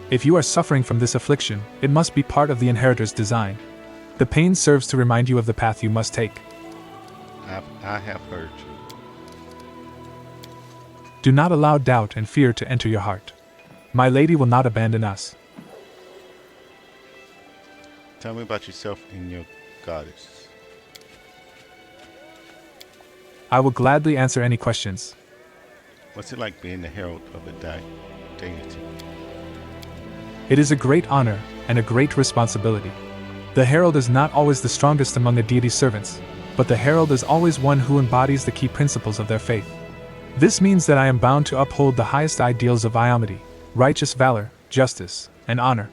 If you are suffering from this affliction, it must be part of the inheritor's design. The pain serves to remind you of the path you must take. I have heard you. Do not allow doubt and fear to enter your heart. My lady will not abandon us. Tell me about yourself and your goddess. I will gladly answer any questions. What's it like being the herald of a deity? It is a great honor and a great responsibility. The herald is not always the strongest among a deity's servants, but the herald is always one who embodies the key principles of their faith. This means that I am bound to uphold the highest ideals of Iomade, righteous valor, justice, and honor.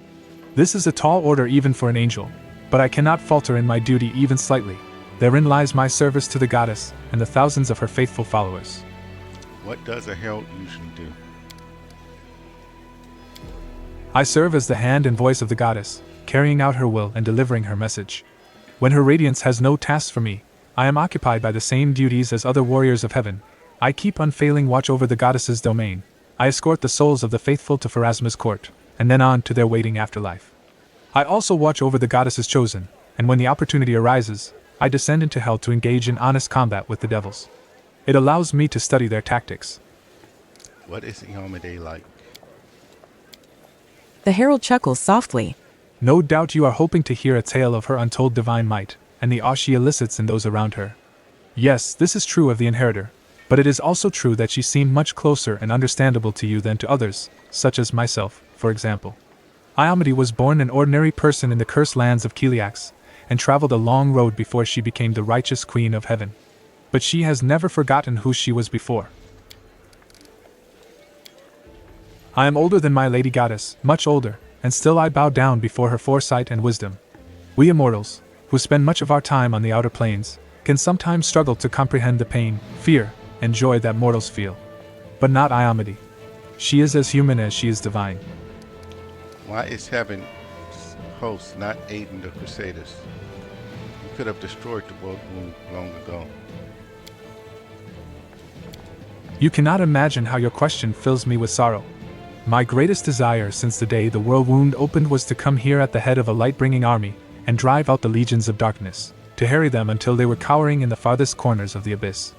This is a tall order even for an angel, but I cannot falter in my duty even slightly. Therein lies my service to the goddess and the thousands of her faithful followers. What does a herald usually do? I serve as the hand and voice of the goddess, carrying out her will and delivering her message. When her radiance has no tasks for me, I am occupied by the same duties as other warriors of heaven. I keep unfailing watch over the goddess's domain. I escort the souls of the faithful to Pharasma's court, and then on to their waiting afterlife. I also watch over the goddess's chosen, and when the opportunity arises, I descend into hell to engage in honest combat with the devils. It allows me to study their tactics. What is Iomade like? The herald chuckles softly. No doubt you are hoping to hear a tale of her untold divine might, and the awe she elicits in those around her. Yes, this is true of the inheritor, but it is also true that she seemed much closer and understandable to you than to others, such as myself, for example. Iomade was born an ordinary person in the cursed lands of Kiliax, and traveled a long road before she became the righteous queen of heaven. But she has never forgotten who she was before. I am older than my lady goddess, much older, and still I bow down before her foresight and wisdom. We immortals, who spend much of our time on the outer planes, can sometimes struggle to comprehend the pain, fear, and joy that mortals feel. But not Iomade. She is as human as she is divine. Why is heaven's host not aiding the Crusaders? You could have destroyed the world wound long ago. You cannot imagine how your question fills me with sorrow. My greatest desire since the day the world wound opened was to come here at the head of a light-bringing army, and drive out the legions of darkness, to harry them until they were cowering in the farthest corners of the abyss.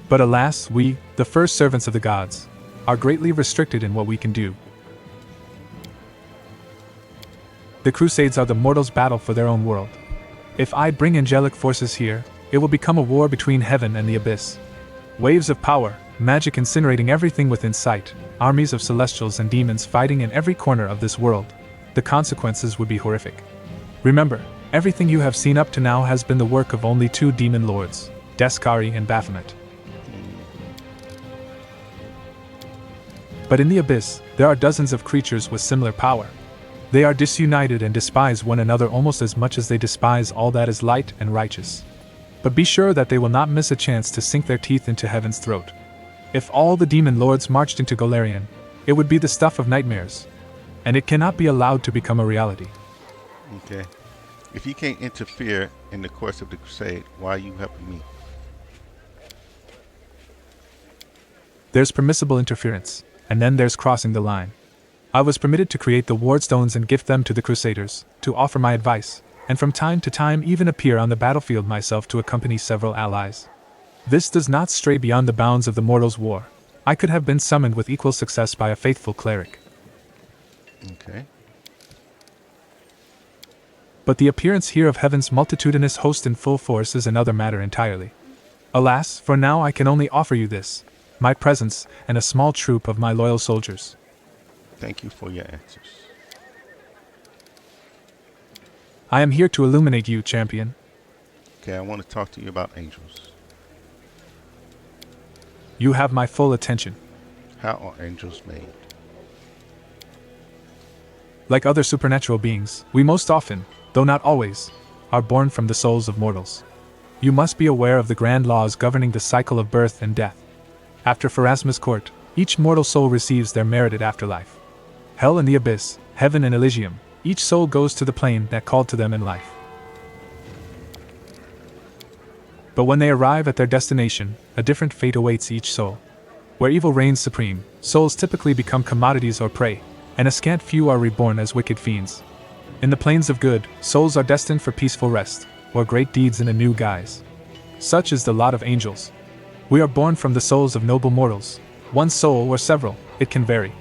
But alas, we, the first servants of the gods, are greatly restricted in what we can do. The Crusades are the mortals' battle for their own world. If I bring angelic forces here, it will become a war between heaven and the abyss. Waves of power, magic incinerating everything within sight, armies of celestials and demons fighting in every corner of this world. The consequences would be horrific. Remember, everything you have seen up to now has been the work of only two demon lords, Deskari and Baphomet. But in the abyss, there are dozens of creatures with similar power. They are disunited and despise one another almost as much as they despise all that is light and righteous. But be sure that they will not miss a chance to sink their teeth into heaven's throat. If all the demon lords marched into Golarion, it would be the stuff of nightmares, and it cannot be allowed to become a reality. Okay. If you can't interfere in the course of the crusade, why are you helping me? There's permissible interference, and then there's crossing the line. I was permitted to create the ward stones and gift them to the Crusaders, to offer my advice, and from time to time even appear on the battlefield myself to accompany several allies. This does not stray beyond the bounds of the Mortals' War. I could have been summoned with equal success by a faithful cleric. Okay. But the appearance here of heaven's multitudinous host in full force is another matter entirely. Alas, for now I can only offer you this, my presence, and a small troop of my loyal soldiers. Thank you for your answers. I am here to illuminate you, champion. Okay, I want to talk to you about angels. You have my full attention. How are angels made? Like other supernatural beings, we most often, though not always, are born from the souls of mortals. You must be aware of the grand laws governing the cycle of birth and death. After Pharasma's court, each mortal soul receives their merited afterlife. Hell and the abyss, heaven and Elysium, each soul goes to the plane that called to them in life. But when they arrive at their destination, a different fate awaits each soul. Where evil reigns supreme, souls typically become commodities or prey, and a scant few are reborn as wicked fiends. In the plains of good, souls are destined for peaceful rest, or great deeds in a new guise. Such is the lot of angels. We are born from the souls of noble mortals, one soul or several, it can vary.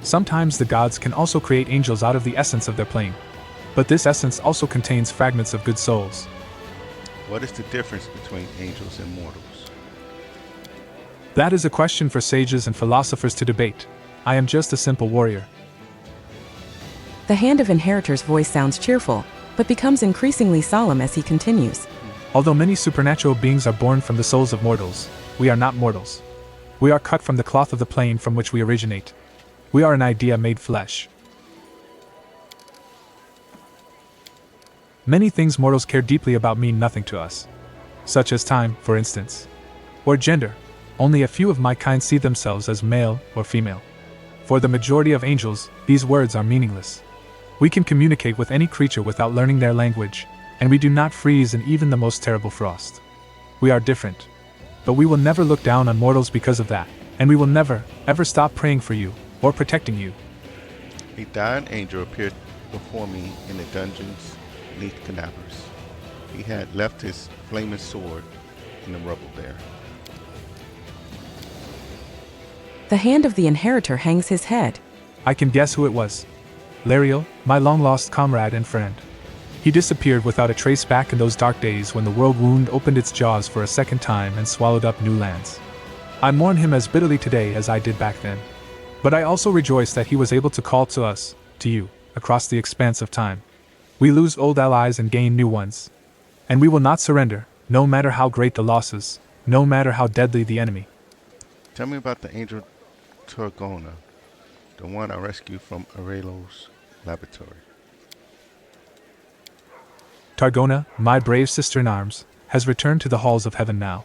Sometimes the gods can also create angels out of the essence of their plane. But this essence also contains fragments of good souls. What is the difference between angels and mortals? That is a question for sages and philosophers to debate. I am just a simple warrior. The Hand of Inheritor's voice sounds cheerful, but becomes increasingly solemn as he continues. Although many supernatural beings are born from the souls of mortals, we are not mortals. We are cut from the cloth of the plane from which we originate. We are an idea made flesh. Many things mortals care deeply about mean nothing to us. Such as time, for instance. Or gender. Only a few of my kind see themselves as male or female. For the majority of angels, these words are meaningless. We can communicate with any creature without learning their language, and we do not freeze in even the most terrible frost. We are different. But we will never look down on mortals because of that, and we will never, ever stop praying for you, or protecting you. A dying angel appeared before me in the dungeons beneath Canavers. He had left his flaming sword in the rubble there. The Hand of the Inheritor hangs his head. I can guess who it was. Lariel, my long-lost comrade and friend. He disappeared without a trace back in those dark days when the world wound opened its jaws for a second time and swallowed up new lands. I mourn him as bitterly today as I did back then. But I also rejoice that he was able to call to us, to you, across the expanse of time. We lose old allies and gain new ones. And we will not surrender, no matter how great the losses, no matter how deadly the enemy. Tell me about the angel Targona, the one I rescued from Arelo's laboratory. Targona, my brave sister-in-arms, has returned to the halls of heaven now.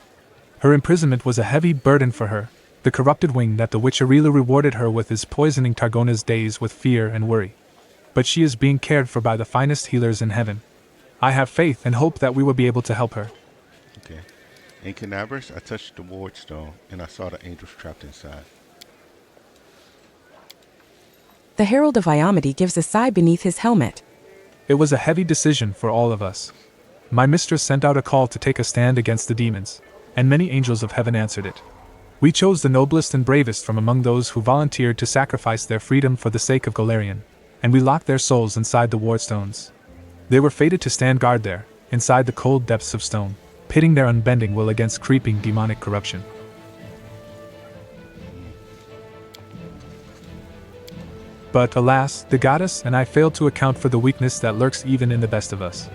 Her imprisonment was a heavy burden for her. The corrupted wing that the witch Arela rewarded her with is poisoning Targona's days with fear and worry. But she is being cared for by the finest healers in heaven. I have faith and hope that we will be able to help her. Okay. In Canavers, I touched the ward stone and I saw the angels trapped inside. The Herald of Iomedy gives a sigh beneath his helmet. It was a heavy decision for all of us. My mistress sent out a call to take a stand against the demons, and many angels of heaven answered it. We chose the noblest and bravest from among those who volunteered to sacrifice their freedom for the sake of Golarion, and we locked their souls inside the wardstones. They were fated to stand guard there, inside the cold depths of stone, pitting their unbending will against creeping demonic corruption. But alas, the goddess and I failed to account for the weakness that lurks even in the best of us.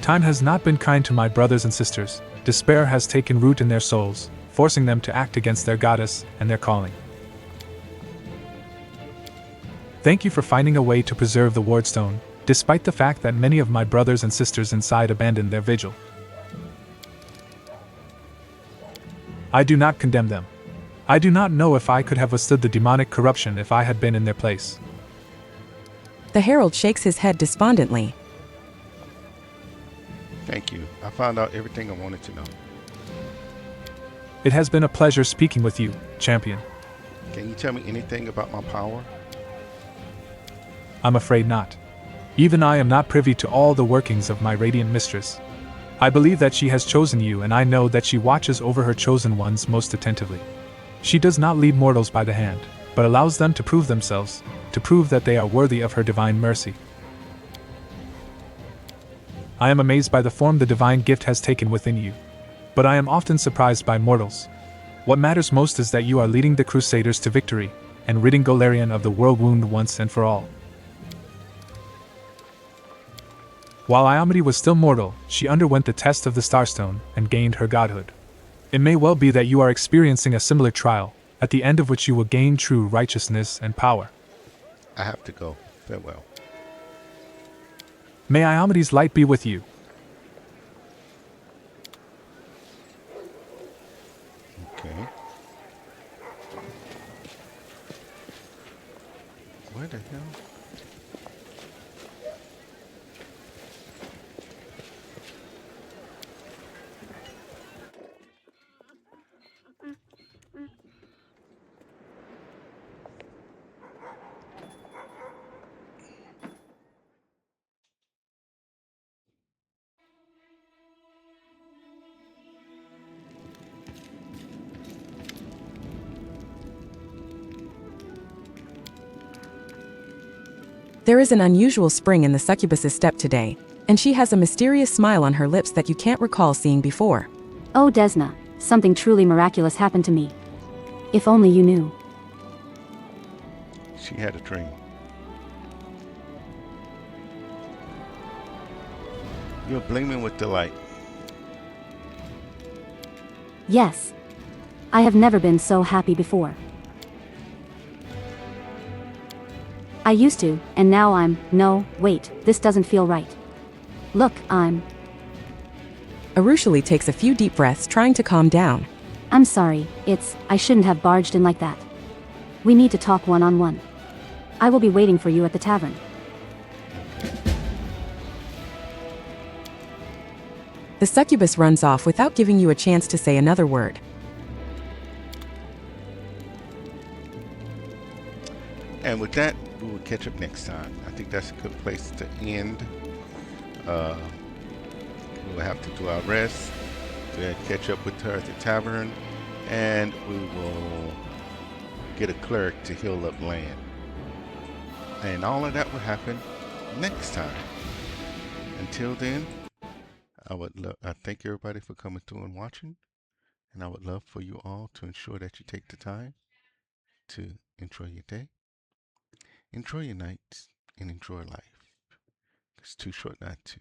Time has not been kind to my brothers and sisters. Despair has taken root in their souls, forcing them to act against their goddess and their calling. Thank you for finding a way to preserve the wardstone, despite the fact that many of my brothers and sisters inside abandoned their vigil. I do not condemn them. I do not know if I could have withstood the demonic corruption if I had been in their place. The Herald shakes his head despondently. Thank you. I found out everything I wanted to know. It has been a pleasure speaking with you, champion. Can you tell me anything about my power? I'm afraid not. Even I am not privy to all the workings of my radiant mistress. I believe that she has chosen you, and I know that she watches over her chosen ones most attentively. She does not lead mortals by the hand, but allows them to prove themselves, to prove that they are worthy of her divine mercy. I am amazed by the form the divine gift has taken within you, but I am often surprised by mortals. What matters most is that you are leading the Crusaders to victory, and ridding Golarion of the world wound once and for all. While Iomade was still mortal, she underwent the test of the Starstone and gained her godhood. It may well be that you are experiencing a similar trial, at the end of which you will gain true righteousness and power. I have to go. Farewell. May Iomade's light be with you. Okay. Where the hell? There is an unusual spring in the succubus's step today, and she has a mysterious smile on her lips that you can't recall seeing before. Oh, Desna, something truly miraculous happened to me. If only you knew. She had a dream. You're gleaming with delight. Yes. I have never been so happy before. I used to, and now I'm, no, wait, this doesn't feel right. Look, I'm Arushali takes a few deep breaths trying to calm down. I'm sorry, I shouldn't have barged in like that. We need to talk one-on-one. I will be waiting for you at the tavern. The succubus runs off without giving you a chance to say another word. And with that, we will catch up next time. I think that's a good place to end. We will have to do our rest, to catch up with her at the tavern, and we will get a cleric to heal up land. And all of that will happen next time. Until then, I thank everybody for coming through and watching, and I would love for you all to ensure that you take the time to enjoy your day, enjoy your nights, and enjoy life. It's too short not to.